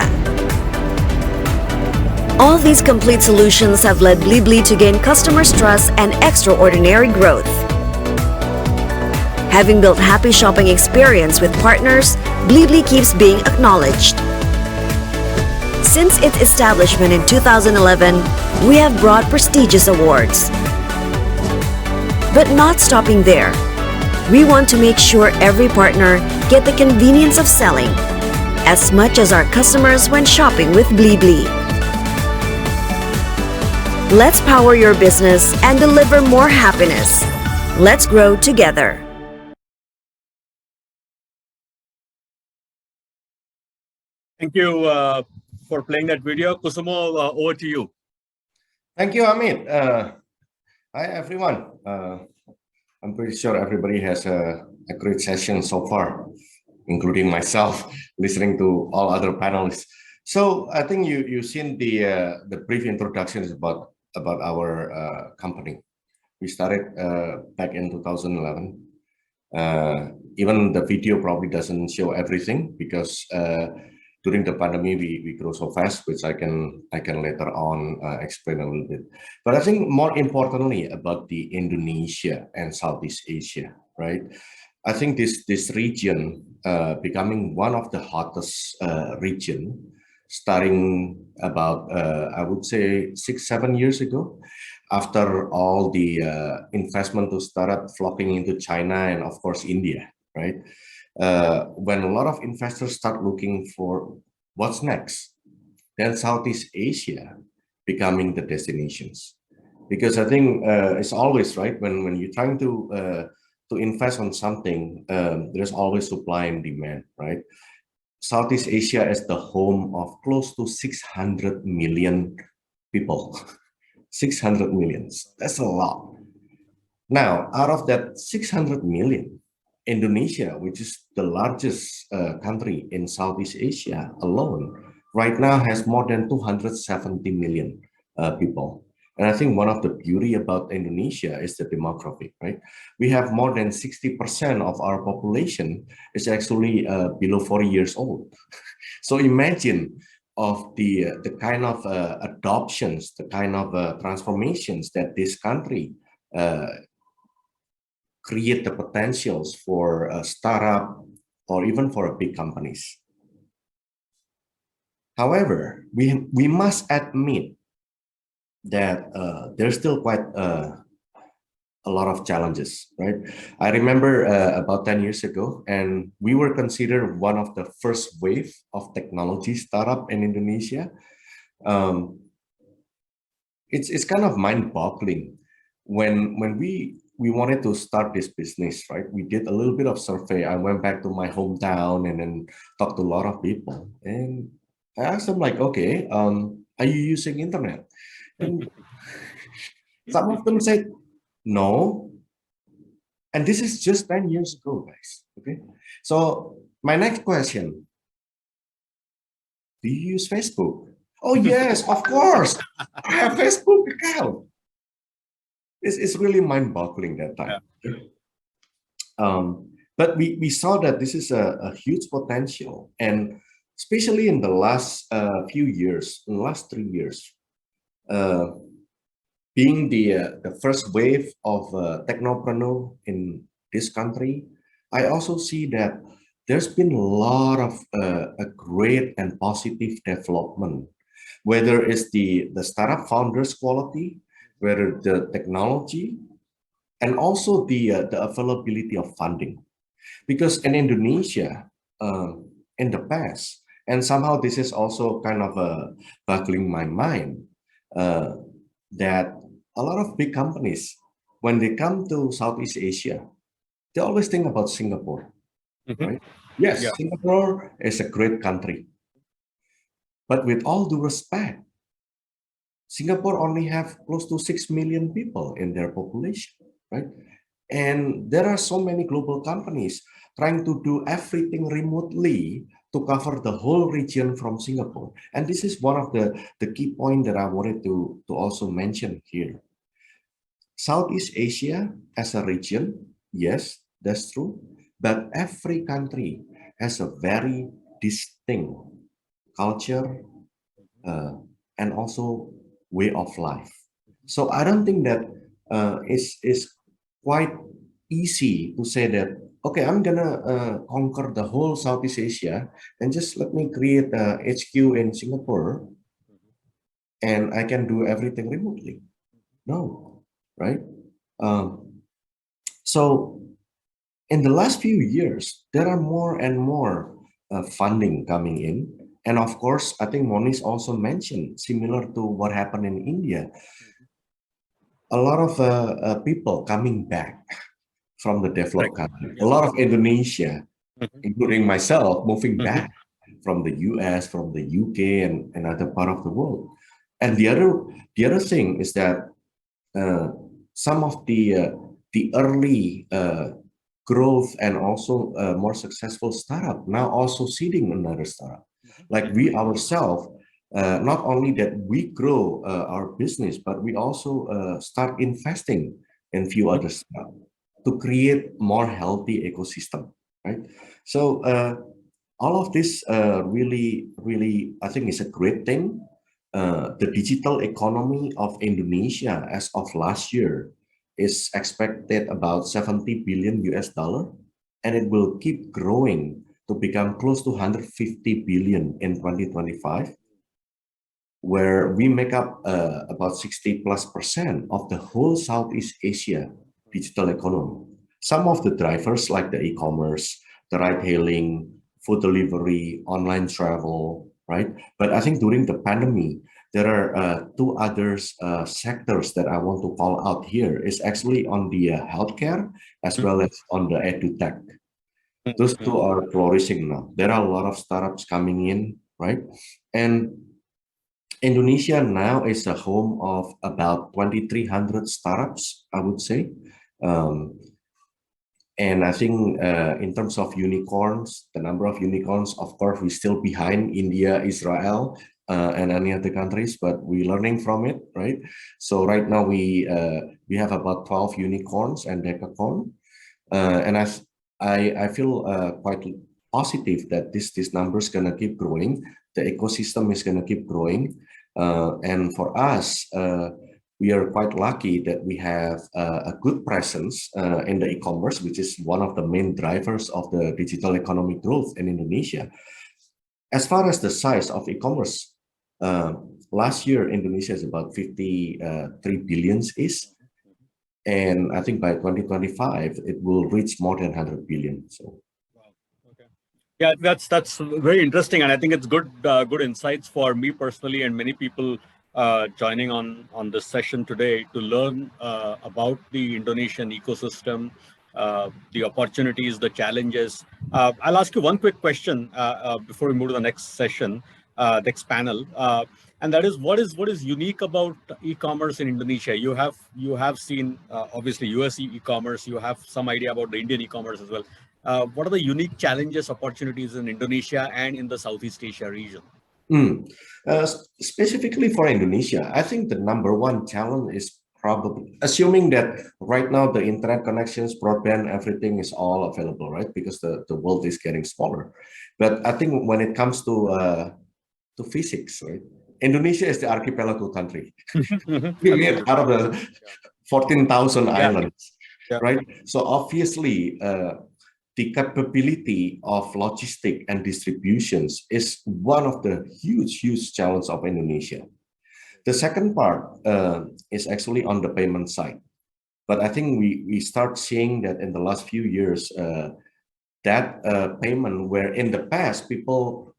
All these complete solutions have led Blibli to gain customers' trust and extraordinary growth. Having built happy shopping experience with partners, Blibli keeps being acknowledged. Since its establishment in 2011, we have brought prestigious awards. But not stopping there, we want to make sure every partner get the convenience of selling as much as our customers when shopping with Blibli. Let's power your business and deliver more happiness. Let's grow together. Thank you for playing that video. Kusumo, over to you. Thank you, Amit. Hi, everyone. I'm pretty sure everybody has a great session so far, including myself, listening to all other panelists. So I think you've seen the brief introductions about our company. We started back in 2011. Even the video probably doesn't show everything because during the pandemic we grow so fast, which I can later on explain a little bit. But I think more importantly about the Indonesia and Southeast Asia, right? I think this region becoming one of the hottest region, starting about I would say 6-7 years ago, after all the investment to started flocking into China and of course India, right? When a lot of investors start looking for what's next, then Southeast Asia becoming the destinations. Because I think it's always right when you're trying to invest on something, there's always supply and demand, right? Southeast Asia is the home of close to 600 million people. 600 million, that's a lot. Now, out of that 600 million, Indonesia, which is the largest country in Southeast Asia alone, right now has more than 270 million people. And I think one of the beauty about Indonesia is the demographic, right? We have more than 60% of our population is actually below 40 years old. So imagine of the kind of adoptions, the kind of transformations that this country create the potentials for a startup or even for big companies. However, we must admit that there's still quite a lot of challenges, right? I remember about 10 years ago, and we were considered one of the first wave of technology startup in Indonesia. It's kind of mind-boggling when we wanted to start this business, right? We did a little bit of survey. I went back to my hometown and then talked to a lot of people, and I asked them like, okay, are you using internet? And some of them said no. And this is just 10 years ago, guys. Okay. So my next question, do you use Facebook? Oh, yes, of course. I have Facebook account. It's really mind-boggling that time. But we saw that this is a huge potential. And especially in the last few years, in the last 3 years, being the first wave of technopreneur in this country, I also see that there's been a lot of a great and positive development, whether it's the startup founders quality, whether the technology, and also the availability of funding. Because in Indonesia, in the past, and somehow this is also kind of boggling my mind, that a lot of big companies, when they come to Southeast Asia, they always think about Singapore, right? Yes, Yeah. Singapore is a great country. But with all due respect, Singapore only have close to 6 million people in their population, right? And there are so many global companies trying to do everything remotely to cover the whole region from Singapore. And this is one of the key points that I wanted to also mention here. Southeast Asia as a region, yes, that's true. But every country has a very distinct culture and also way of life. So I don't think that it's quite easy to say that, okay, I'm gonna conquer the whole Southeast Asia and just let me create a HQ in Singapore and I can do everything remotely. No, right? So in the last few years, there are more and more funding coming in. And of course, I think Monish also mentioned, similar to what happened in India, a lot of people coming back from the developed country. A lot of Indonesia, including myself, moving back from the US, from the UK, and another part of the world. And the other thing is that some of the early growth and also more successful startup now also seeding another startup. Like we ourselves, not only that we grow our business, but we also start investing in few other startups to create more healthy ecosystem, right? So all of this really, I think is a great thing. The digital economy of Indonesia as of last year is expected about 70 billion US dollar, and it will keep growing to become close to 150 billion in 2025, where we make up about 60+% of the whole Southeast Asia digital economy. Some of the drivers like the e-commerce, the ride-hailing, food delivery, online travel, right? But I think during the pandemic, there are two other sectors that I want to call out here. Is actually on the healthcare as well as on the edutech. Those two are flourishing now. There are a lot of startups coming in, right? And Indonesia now is a home of about 2,300 startups, I would say. And I think in terms of unicorns, the number of unicorns, of course, we're still behind India, Israel, and any other countries, but we're learning from it, right? So right now we have about 12 unicorns and decacorn, and I feel quite positive that this number is gonna keep growing. The ecosystem is gonna keep growing, and for us, we are quite lucky that we have a good presence in the e-commerce, which is one of the main drivers of the digital economic growth in Indonesia. As far as the size of e-commerce, last year Indonesia is about 53 billion is, and I think by 2025 it will reach more than 100 billion. So. Okay. Yeah, that's very interesting, and I think it's good insights for me personally and many people joining on this session today to learn about the Indonesian ecosystem, the opportunities, the challenges. I'll ask you one quick question before we move to the next session, next panel, and that is what is unique about e-commerce in Indonesia. You have seen obviously US e-commerce. You have some idea about the Indian e-commerce as well. What are the unique challenges, opportunities in Indonesia and in the Southeast Asia region? Specifically for Indonesia, I think the number one challenge is probably assuming that right now the internet connections, broadband, everything is all available, right? Because the world is getting smaller. But I think when it comes to physics, right? Indonesia is the archipelago country. We made out of the 14,000 islands, right? So obviously, the capability of logistics and distributions is one of the huge challenges of Indonesia. The second part is actually on the payment side. But I think we start seeing that in the last few years, that payment where in the past people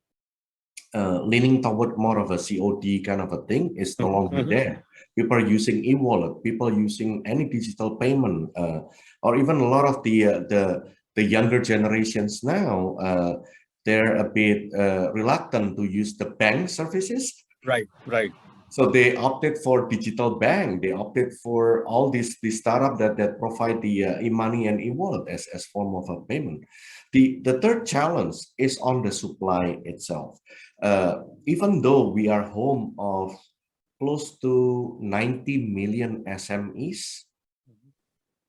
leaning toward more of a COD kind of a thing is no longer there. People are using e-wallet, people are using any digital payment, or even a lot of the younger generations now, they're a bit reluctant to use the bank services. Right. So they opted for digital bank. They opted for all these startup that provide the e-money and e-wallet as form of a payment. The third challenge is on the supply itself. Even though we are home of close to 90 million SMEs,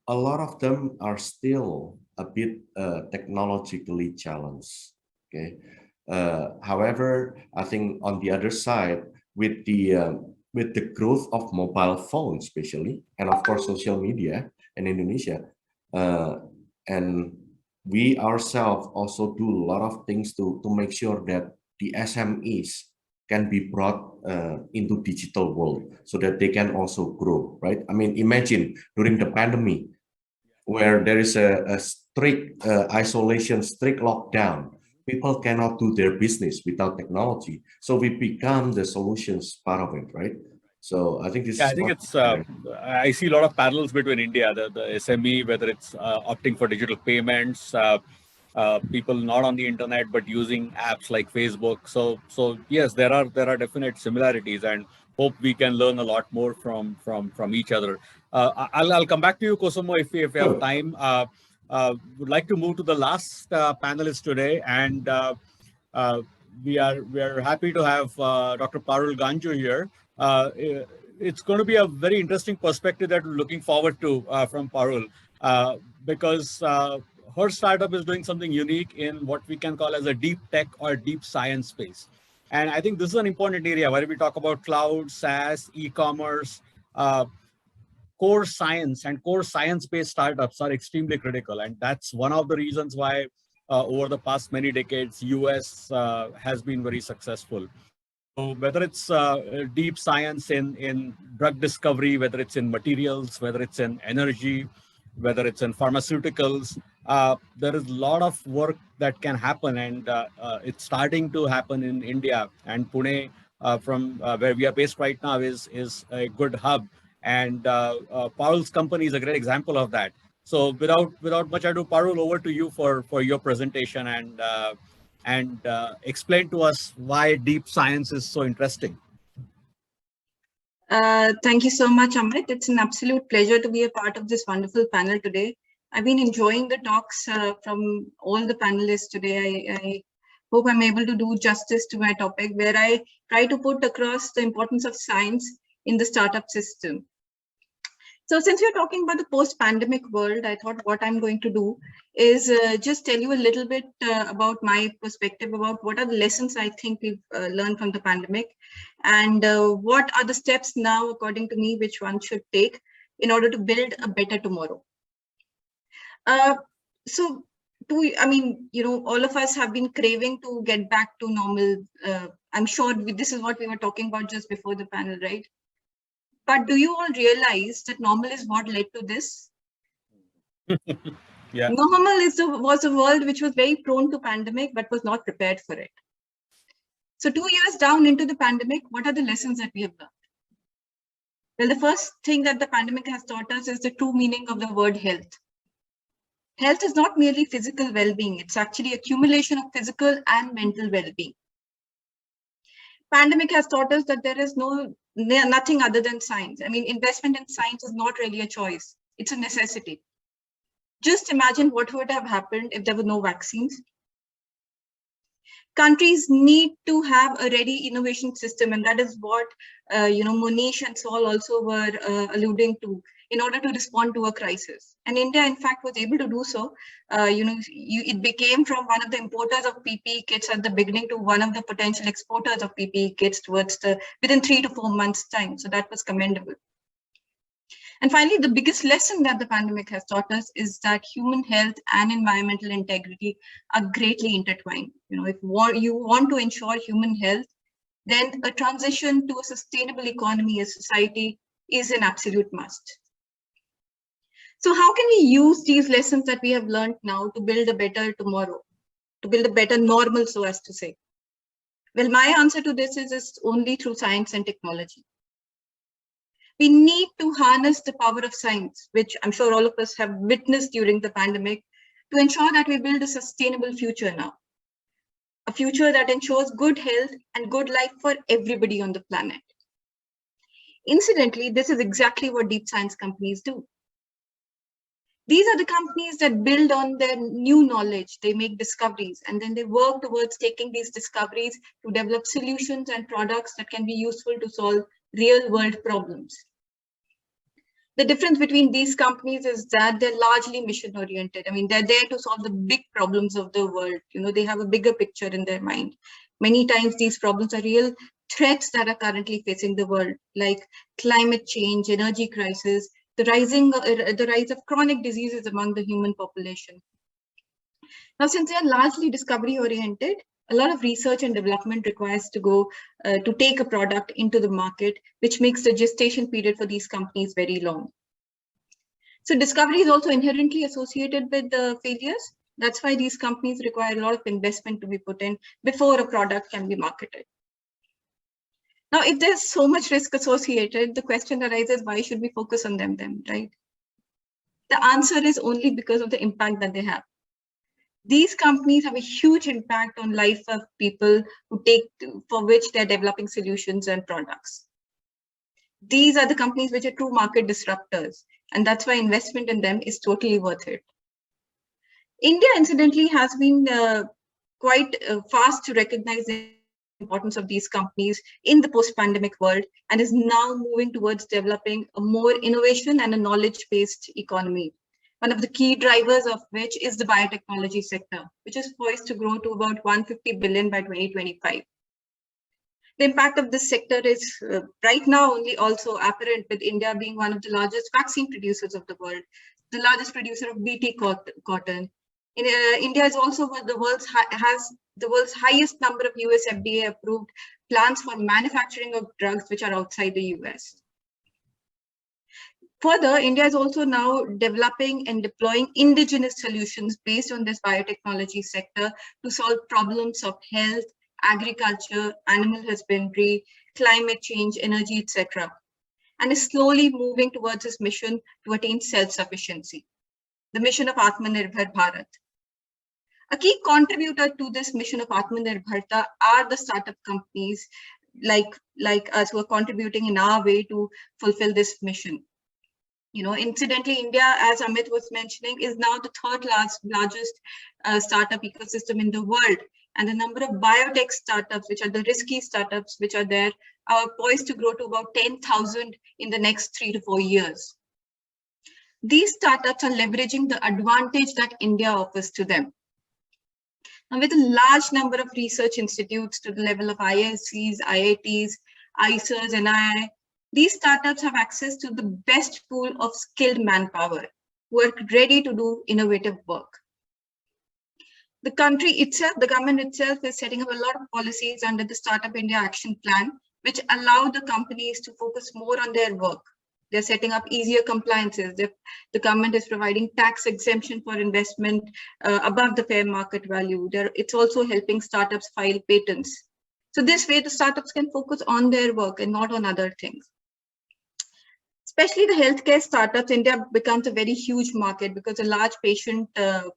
a lot of them are still a bit technologically challenged. Okay. However, I think on the other side, with the growth of mobile phones, especially, and of course social media in Indonesia, and we ourselves also do a lot of things to make sure that the SMEs can be brought into digital world so that they can also grow, right? I mean, imagine during the pandemic, where there is a strict isolation, strict lockdown, people cannot do their business without technology. So we become the solutions part of it, right? So I think this. Yeah, I think it's. I see a lot of parallels between India, the SME, whether it's opting for digital payments, people not on the internet but using apps like Facebook. So yes, there are definite similarities, and hope we can learn a lot more from each other. I'll come back to you, Kusumo, if we have time. Would like to move to the last panelist today, and we are happy to have Dr. Parul Ganju here. It's going to be a very interesting perspective that we're looking forward to from Parul, because her startup is doing something unique in what we can call as a deep tech or deep science space. And I think this is an important area where we talk about cloud, SaaS, e-commerce, core science and core science-based startups are extremely critical. And that's one of the reasons why over the past many decades, US has been very successful. So whether it's deep science in drug discovery, whether it's in materials, whether it's in energy, whether it's in pharmaceuticals, there is a lot of work that can happen, and it's starting to happen in India. And Pune, from where we are based right now, is a good hub. And Parul's company is a great example of that. So without much ado, Parul, over to you for your presentation and explain to us why deep science is so interesting. Thank you so much, Amit. It's an absolute pleasure to be a part of this wonderful panel today. I've been enjoying the talks from all the panelists today. I Hope I'm able to do justice to my topic, where I try to put across the importance of science in the startup system. So since we're talking about the post-pandemic world, I thought what I'm going to do is just tell you a little bit about my perspective about what are the lessons I think we've learned from the pandemic, and what are the steps now, according to me, which one should take in order to build a better tomorrow. All of us have been craving to get back to normal. I'm sure this is what we were talking about just before the panel, right? But do you all realize that normal is what led to this? Yeah. Normal was a world which was very prone to pandemic, but was not prepared for it. So 2 years down into the pandemic, what are the lessons that we have learned? Well, the first thing that the pandemic has taught us is the true meaning of the word health. Health is not merely physical well-being, it's actually accumulation of physical and mental well-being. Pandemic has taught us that there is nothing other than science. I mean, investment in science is not really a choice, it's a necessity. Just imagine what would have happened if there were no vaccines. Countries need to have a ready innovation system, and that is what Monish and Saul also were alluding to, in order to respond to a crisis. And India, in fact, was able to do so. It became from one of the importers of PPE kits at the beginning to one of the potential exporters of PPE kits within 3 to 4 months' time. So that was commendable. And finally, the biggest lesson that the pandemic has taught us is that human health and environmental integrity are greatly intertwined. If you want to ensure human health, then a transition to a sustainable economy as society is an absolute must. So how can we use these lessons that we have learned now to build a better tomorrow, to build a better normal, so as to say? Well, my answer to this is only through science and technology. We need to harness the power of science, which I'm sure all of us have witnessed during the pandemic, to ensure that we build a sustainable future now. A future that ensures good health and good life for everybody on the planet. Incidentally, this is exactly what deep science companies do. These are the companies that build on their new knowledge, they make discoveries, and then they work towards taking these discoveries to develop solutions and products that can be useful to solve real-world problems. The difference between these companies is that they're largely mission-oriented. I mean, they're there to solve the big problems of the world. They have a bigger picture in their mind. Many times these problems are real threats that are currently facing the world, like climate change, energy crisis, the rise of chronic diseases among the human population. Now, since they are largely discovery-oriented, a lot of research and development requires to take a product into the market, which makes the gestation period for these companies very long. So discovery is also inherently associated with failures. That's why these companies require a lot of investment to be put in before a product can be marketed. Now, if there's so much risk associated, the question arises, why should we focus on them then, right? The answer is only because of the impact that they have. These companies have a huge impact on life of people for which they're developing solutions and products. These are the companies which are true market disruptors, and that's why investment in them is totally worth it. India, incidentally, has been quite fast to recognize the importance of these companies in the post-pandemic world, and is now moving towards developing a more innovation and a knowledge-based economy. One of the key drivers of which is the biotechnology sector, which is poised to grow to about 150 billion by 2025. The impact of this sector is right now only also apparent, with India being one of the largest vaccine producers of the world, the largest producer of BT cotton. India is also has the world's highest number of US FDA approved plants for manufacturing of drugs which are outside the US. Further, India is also now developing and deploying indigenous solutions based on this biotechnology sector to solve problems of health, agriculture, animal husbandry, climate change, energy, etc., and is slowly moving towards this mission to attain self-sufficiency, the mission of Atmanirbhar Bharat. A key contributor to this mission of Atmanirbharta are the startup companies like us who are contributing in our way to fulfill this mission. Incidentally, India, as Amit was mentioning, is now the third largest startup ecosystem in the world, And the number of biotech startups, which are the risky startups which are there, are poised to grow to about 10,000 in the next 3 to 4 years. These startups are leveraging the advantage that India offers to them. And with a large number of research institutes to the level of IIScs, IITs, ICERTIS, NII, these startups have access to the best pool of skilled manpower who are ready to do innovative work. The country itself, the government itself is setting up a lot of policies under the Startup India Action Plan, which allow the companies to focus more on their work. They're setting up easier compliances. The government is providing tax exemption for investment above the fair market value. It's also helping startups file patents. So this way, the startups can focus on their work and not on other things. Especially the healthcare startups, India becomes a very huge market because a large patient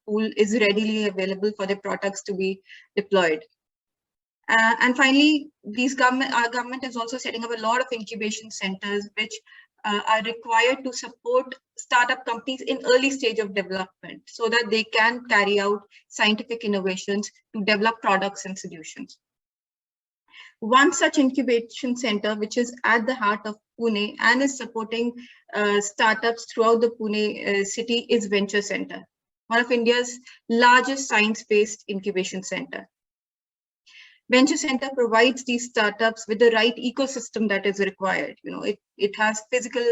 pool is readily available for their products to be deployed. And finally, our government is also setting up a lot of incubation centers, which are required to support startup companies in early stage of development so that they can carry out scientific innovations to develop products and solutions. One such incubation center, which is at the heart of Pune and is supporting startups throughout the Pune city, is Venture Center, one of India's largest science-based incubation center. Venture Center provides these startups with the right ecosystem that is required. It has physical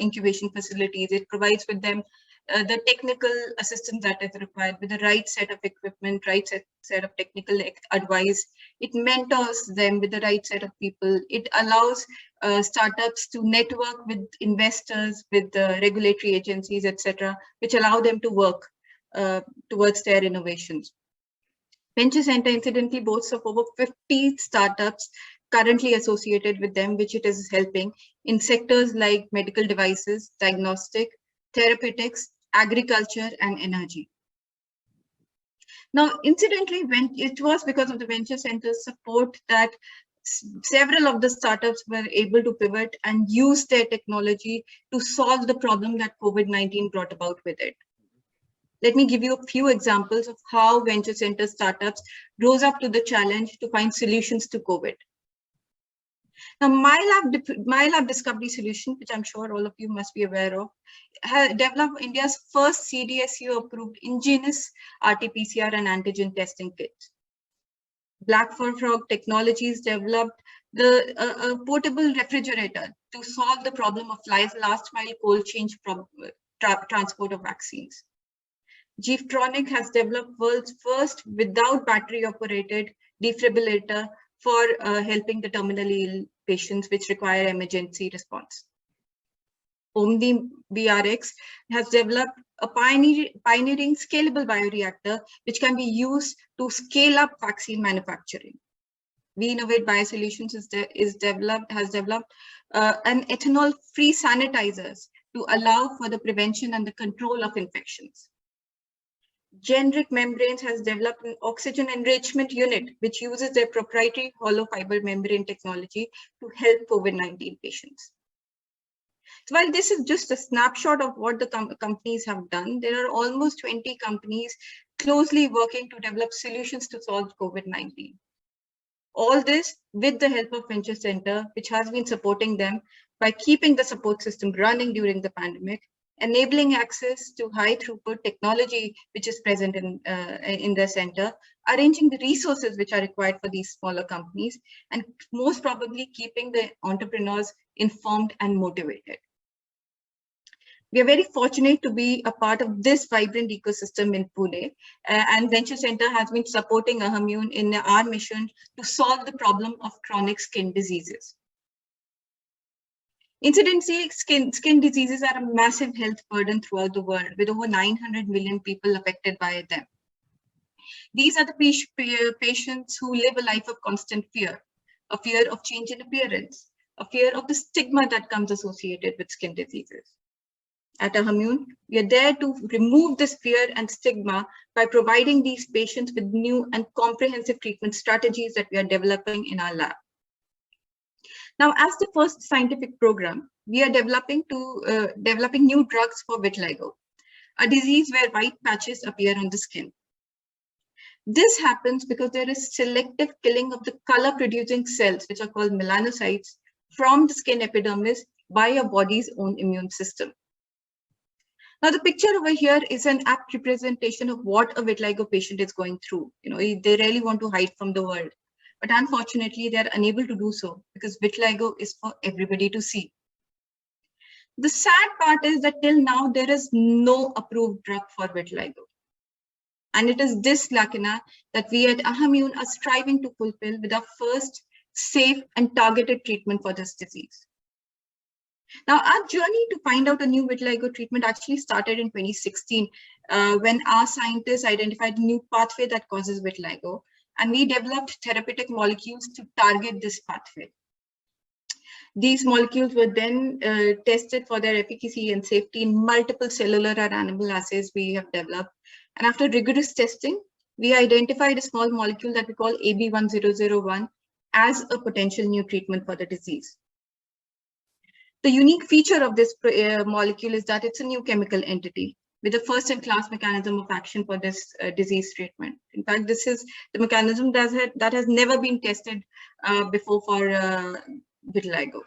incubation facilities. It provides with them the technical assistance that is required with the right set of equipment, right set of technical advice. It mentors them with the right set of people. It allows startups to network with investors, with regulatory agencies, etc., which allow them to work towards their innovations. Venture Center incidentally boasts of over 50 startups currently associated with them, which it is helping in sectors like medical devices, diagnostic, therapeutics, agriculture, and energy. Now, incidentally, it was because of the Venture Center's support that several of the startups were able to pivot and use their technology to solve the problem that COVID-19 brought about with it. Let me give you a few examples of how Venture Center startups rose up to the challenge to find solutions to COVID. Now, My Lab Discovery Solution, which I'm sure all of you must be aware of, has developed India's first CDSU-approved ingenious RT-PCR and antigen testing kit. Black Frog Technologies developed a portable refrigerator to solve the problem of last-mile cold chain transport of vaccines. Jeeptronic has developed world's first without battery-operated defibrillator for helping the terminally ill patients which require emergency response. Omni BRX has developed a pioneering scalable bioreactor which can be used to scale up vaccine manufacturing. We Innovate Biosolutions has developed an ethanol-free sanitizers to allow for the prevention and the control of infections. Generic Membranes has developed an oxygen enrichment unit, which uses their proprietary hollow fiber membrane technology to help COVID-19 patients. So while this is just a snapshot of what the companies have done, there are almost 20 companies closely working to develop solutions to solve COVID-19. All this with the help of Venture Center, which has been supporting them by keeping the support system running during the pandemic, enabling access to high throughput technology, which is present in the center, arranging the resources which are required for these smaller companies, and most probably keeping the entrepreneurs informed and motivated. We are very fortunate to be a part of this vibrant ecosystem in Pune, and Venture Center has been supporting Ahammune in our mission to solve the problem of chronic skin diseases. Incidentally, skin diseases are a massive health burden throughout the world, with over 900 million people affected by them. These are the patients who live a life of constant fear, a fear of change in appearance, a fear of the stigma that comes associated with skin diseases. At Ahammune, we are there to remove this fear and stigma by providing these patients with new and comprehensive treatment strategies that we are developing in our lab. Now, as the first scientific program, we are developing new drugs for vitiligo, a disease where white patches appear on the skin. This happens because there is selective killing of the color-producing cells, which are called melanocytes, from the skin epidermis by your body's own immune system. Now, the picture over here is an apt representation of what a vitiligo patient is going through. They really want to hide from the world, but unfortunately, they are unable to do so because vitiligo is for everybody to see. The sad part is that till now, there is no approved drug for vitiligo. And it is this lacuna that we at Ahammune are striving to fulfill with our first safe and targeted treatment for this disease. Now, our journey to find out a new vitiligo treatment actually started in 2016 when our scientists identified a new pathway that causes vitiligo, and we developed therapeutic molecules to target this pathway. These molecules were then tested for their efficacy and safety in multiple cellular and animal assays we have developed. And after rigorous testing, we identified a small molecule that we call AB1001 as a potential new treatment for the disease. The unique feature of this molecule is that it's a new chemical entity with a first-in-class mechanism of action for this disease treatment. In fact, this is the mechanism that has never been tested before for vitiligo.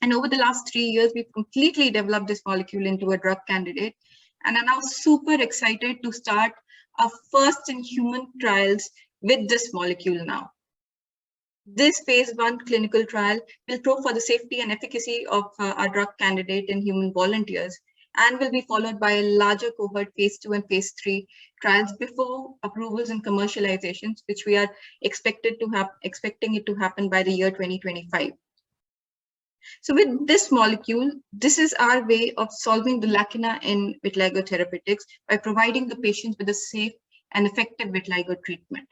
And over the last 3 years, we've completely developed this molecule into a drug candidate and are now super excited to start our first in human trials with this molecule now. This phase 1 clinical trial will probe for the safety and efficacy of our drug candidate in human volunteers and will be followed by a larger cohort phase 2 and phase 3 trials before approvals and commercializations, which we are expecting it to happen by the year 2025. So with this molecule, this is our way of solving the lacuna in vitiligo therapeutics by providing the patients with a safe and effective vitiligo treatment.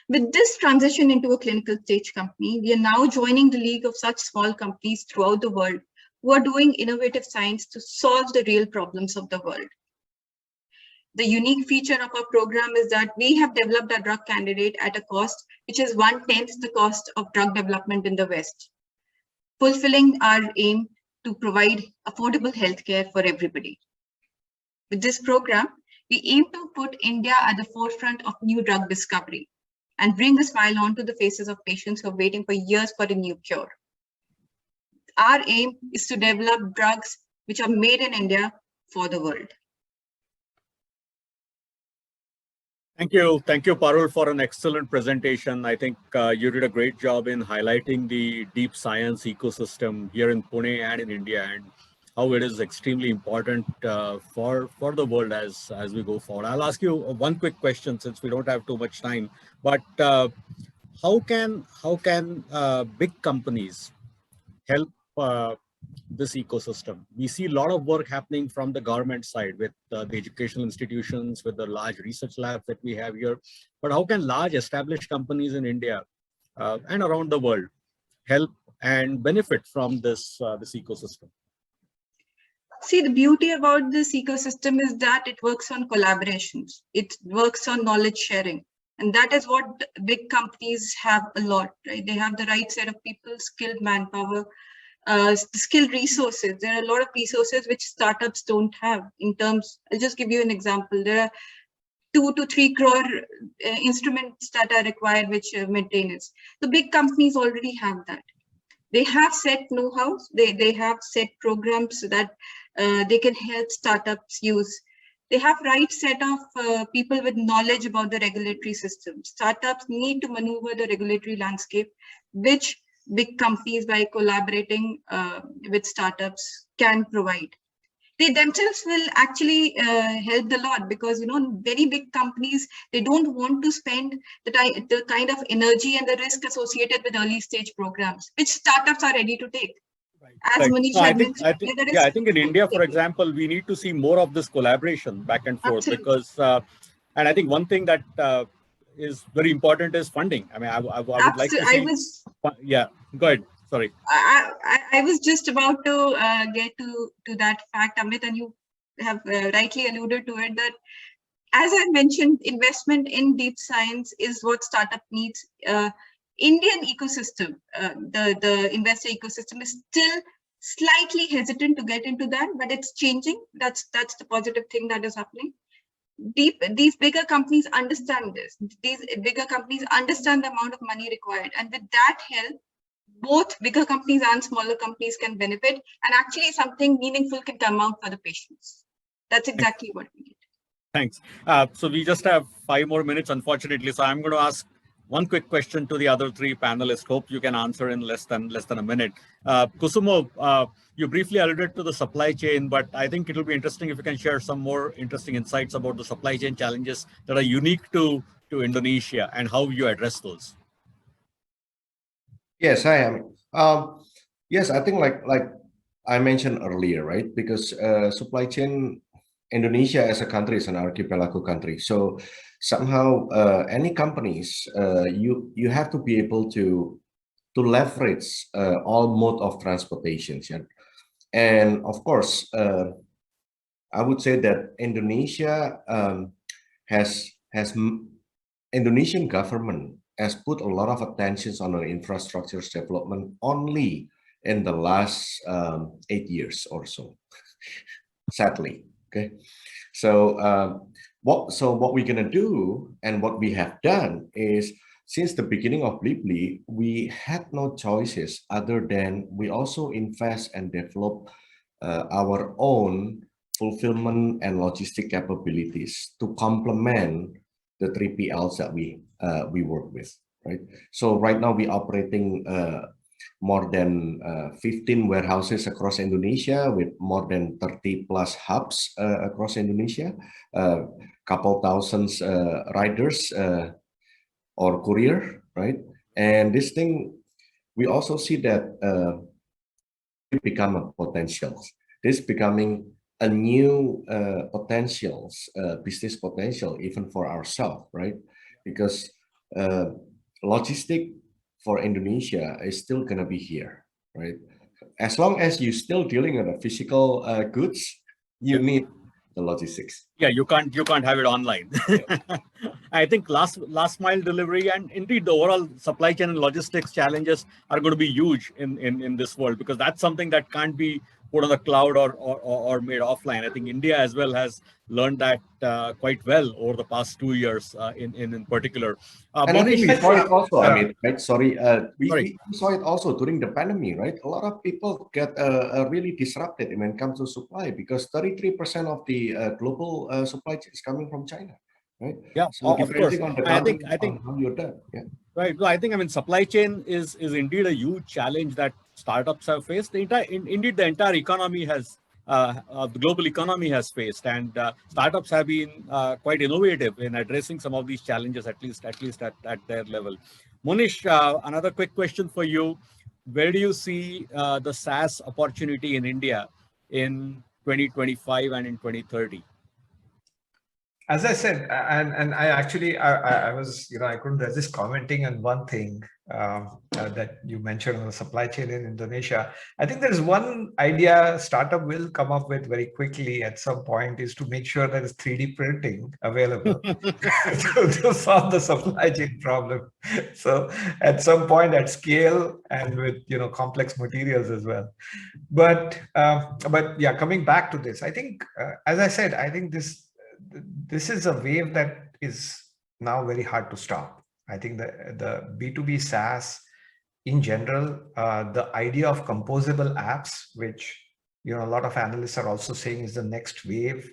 With this transition into a clinical stage company, we are now joining the league of such small companies throughout the world who are doing innovative science to solve the real problems of the world. The unique feature of our program is that we have developed a drug candidate at a cost which is 1/10 the cost of drug development in the West, fulfilling our aim to provide affordable healthcare for everybody. With this program, we aim to put India at the forefront of new drug discovery and bring a smile onto the faces of patients who are waiting for years for a new cure. Our aim is to develop drugs which are made in India for the world. Thank you, Parul, for an excellent presentation. I think you did a great job in highlighting the deep science ecosystem here in Pune and in India, and how it is extremely important for the world as we go forward. I'll ask you one quick question since we don't have too much time. But how can big companies help this ecosystem? We see a lot of work happening from the government side with the educational institutions, with the large research labs that we have here. But how can large established companies in India and around the world help and benefit from this ecosystem? See, the beauty about this ecosystem is that it works on collaborations. It works on knowledge sharing. And that is what big companies have a lot, right? They have the right set of people, skilled manpower, skilled resources. There are a lot of resources which startups don't have in terms, I'll just give you an example. There are 2 to 3 crore instruments that are required, which maintenance. The big companies already have that. They have set know-how, they have set programs so that they can help startups use. They have right set of people with knowledge about the regulatory system. Startups need to maneuver the regulatory landscape, which big companies, by collaborating with startups, can provide. They themselves will actually help a lot because, very big companies, they don't want to spend the kind of energy and the risk associated with early stage programs, which startups are ready to take. As Monish had mentioned, I think in India, for example, we need to see more of this collaboration back and forth. Absolutely. Because, and I think one thing that is very important is funding. I mean, I would like to see. Yeah, go ahead. Sorry. I was just about to get to that fact, Amit, and you have rightly alluded to it, that as I mentioned, investment in deep science is what startup needs. Indian ecosystem, the investor ecosystem is still slightly hesitant to get into that, but it's changing. That's the positive thing that is happening. these bigger companies understand this. These bigger companies understand the amount of money required, and with that help, both bigger companies and smaller companies can benefit, and actually something meaningful can come out for the patients. That's exactly what we need. Thanks. So we just have 5 more minutes, unfortunately. So I'm going to ask one quick question to the other 3 panelists. Hope you can answer in less than a minute. Kusumo, you briefly alluded to the supply chain, but I think it will be interesting if you can share some more interesting insights about the supply chain challenges that are unique to Indonesia and how you address those. Yes, I am. Yes, I think like I mentioned earlier, right? Because supply chain, Indonesia as a country is an archipelago country. So somehow any companies, you have to be able to leverage all mode of transportation. Yeah? And of course, I would say that Indonesia has Indonesian government has put a lot of attention on the infrastructure development only in the last 8 years or so, sadly. Okay, so what we're gonna do and what we have done is, since the beginning of Blibli, we had no choices other than we also invest and develop our own fulfillment and logistic capabilities to complement the 3PLs that we work with, right? So right now we operating more than 15 warehouses across Indonesia with more than 30 plus hubs across Indonesia, couple thousands riders or courier, right? And this thing, we also see that it become a potential. This becoming a new business potential even for ourselves, right? Because logistic for Indonesia is still gonna be here, right? As long as you're still dealing with the physical goods, you need the logistics. Yeah, you can't have it online. I think last mile delivery and indeed the overall supply chain and logistics challenges are going to be huge in this world, because that's something that can't be put on the cloud or made offline. I think India as well has learned that quite well over the past 2 years in particular. And Monish, I think we saw it also, I mean, right? Sorry, we saw it also during the pandemic, right? A lot of people get really disrupted when it comes to supply, because 33% of the global supply chain is coming from China, right? Yeah, so of course. on the I think how you're done. Yeah. Right. So I think, I mean, supply chain is indeed a huge challenge that startups have faced. Indeed, the entire economy has, the global economy has faced, and startups have been quite innovative in addressing some of these challenges, at least at their level. Monish, another quick question for you. Where do you see the SaaS opportunity in India in 2025 and in 2030? As I said, and I actually, I was, I couldn't resist commenting on one thing that you mentioned on the supply chain in Indonesia. I think there's one idea startup will come up with very quickly at some point, is to make sure there is 3D printing available to solve the supply chain problem. So at some point at scale and with, complex materials as well. But yeah, coming back to this, I think, as I said, I think this is a wave that is now very hard to stop. I think the B2B SaaS in general, the idea of composable apps, which a lot of analysts are also saying is the next wave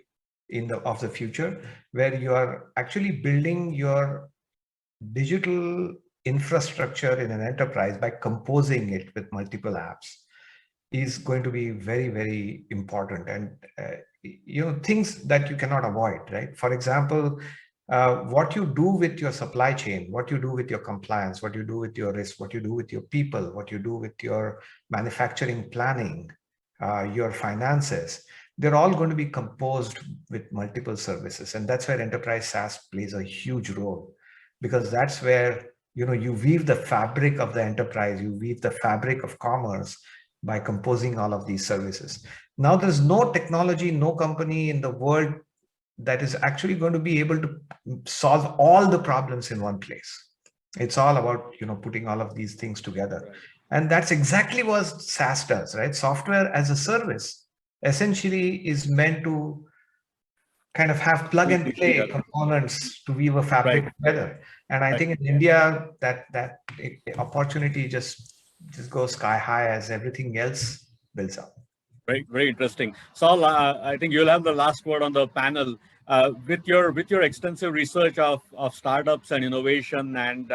of the future, where you are actually building your digital infrastructure in an enterprise by composing it with multiple apps, is going to be very, very important. And things that you cannot avoid, right? For example, what you do with your supply chain, what you do with your compliance, what you do with your risk, what you do with your people, what you do with your manufacturing planning, your finances, they're all going to be composed with multiple services. And that's where enterprise SaaS plays a huge role, because that's where you weave the fabric of the enterprise, you weave the fabric of commerce by composing all of these services. Now, there's no technology, no company in the world that is actually going to be able to solve all the problems in one place. It's all about, putting all of these things together. Right. And that's exactly what SaaS does, right? Software as a service essentially is meant to kind of have plug and play components to weave a fabric together. And I think in India, that opportunity just goes sky high as everything else builds up. Very interesting. Saul, I think you'll have the last word on the panel. With your extensive research of startups and innovation, and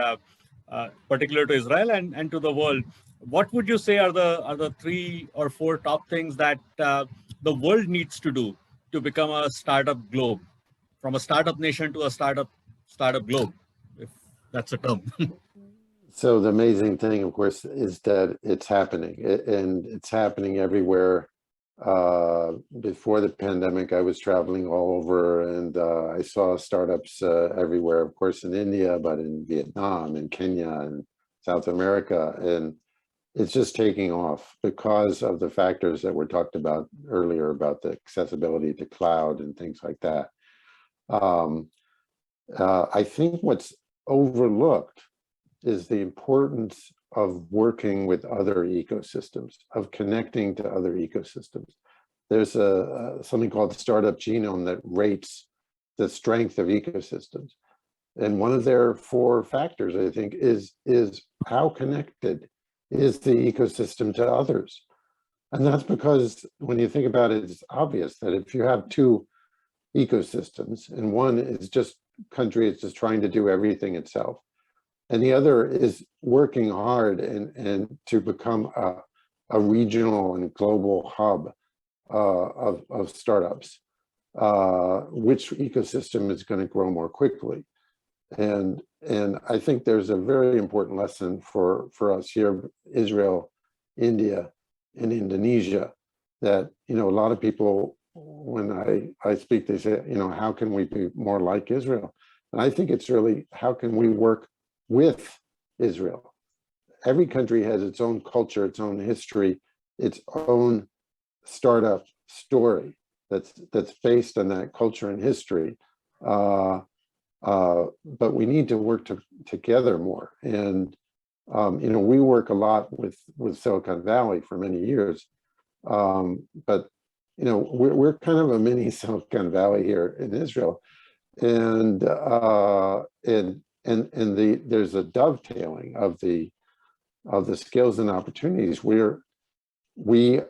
particular to Israel and to the world, what would you say are the 3 or 4 top things that the world needs to do to become a startup globe, from a startup nation to a startup globe, if that's a term? So the amazing thing, of course, is that it's happening, and it's happening everywhere. Before the pandemic, I was traveling all over, and I saw startups everywhere, of course, in India, but in Vietnam and Kenya and South America. And it's just taking off because of the factors that were talked about earlier about the accessibility to cloud and things like that. I think what's overlooked is the importance of working with other ecosystems, of connecting to other ecosystems. There's something called Startup Genome that rates the strength of ecosystems. And one of their 4 factors, I think, is how connected is the ecosystem to others. And that's because when you think about it, it's obvious that if you have 2 ecosystems, and one is just country, it's just trying to do everything itself, and the other is working hard and to become a regional and global hub of startups, which ecosystem is going to grow more quickly. And I think there's a very important lesson for us here, Israel, India, and Indonesia, that, you know, a lot of people, when I speak, they say, you know, how can we be more like Israel? And I think it's really, how can we work with Israel? Every country has its own culture, its own history, its own startup story that's based on that culture and history. But we need to work together more. And you know, we work a lot with Silicon Valley for many years, but you know, we're kind of a mini Silicon Valley here in Israel, and there's a dovetailing of the skills and opportunities. We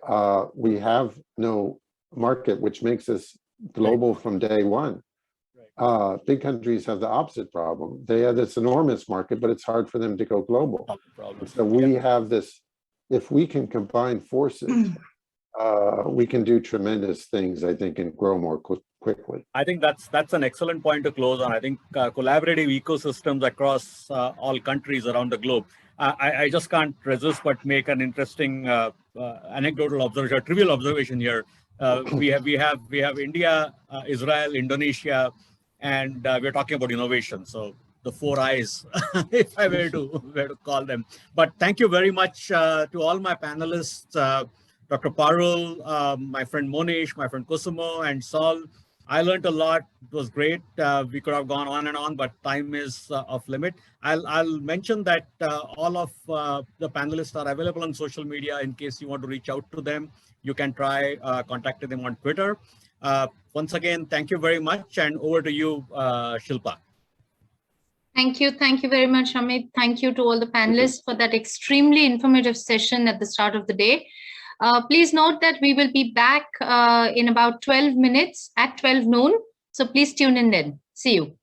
have no market, which makes us global from day one. Big countries have the opposite problem. They have this enormous market, but it's hard for them to go global. So we have this, if we can combine forces, we can do tremendous things, I think, and grow more quickly. I think that's an excellent point to close on. I think collaborative ecosystems across all countries around the globe. I just can't resist but make an interesting anecdotal observation, trivial observation here. We have India, Israel, Indonesia, and we're talking about innovation. So the 4 eyes, if I were to call them. But thank you very much to all my panelists, Dr. Parul, my friend Monish, my friend Kusumo, and Saul. I learned a lot. It was great. We could have gone on and on, but time is off limit. I'll mention that all of the panelists are available on social media in case you want to reach out to them. You can try contacting them on Twitter. Once again, thank you very much, and over to you, Shilpa. Thank you very much, Amit. Thank you to all the panelists for that extremely informative session at the start of the day. Please note that we will be back in about 12 minutes at 12 noon. So please tune in then. See you.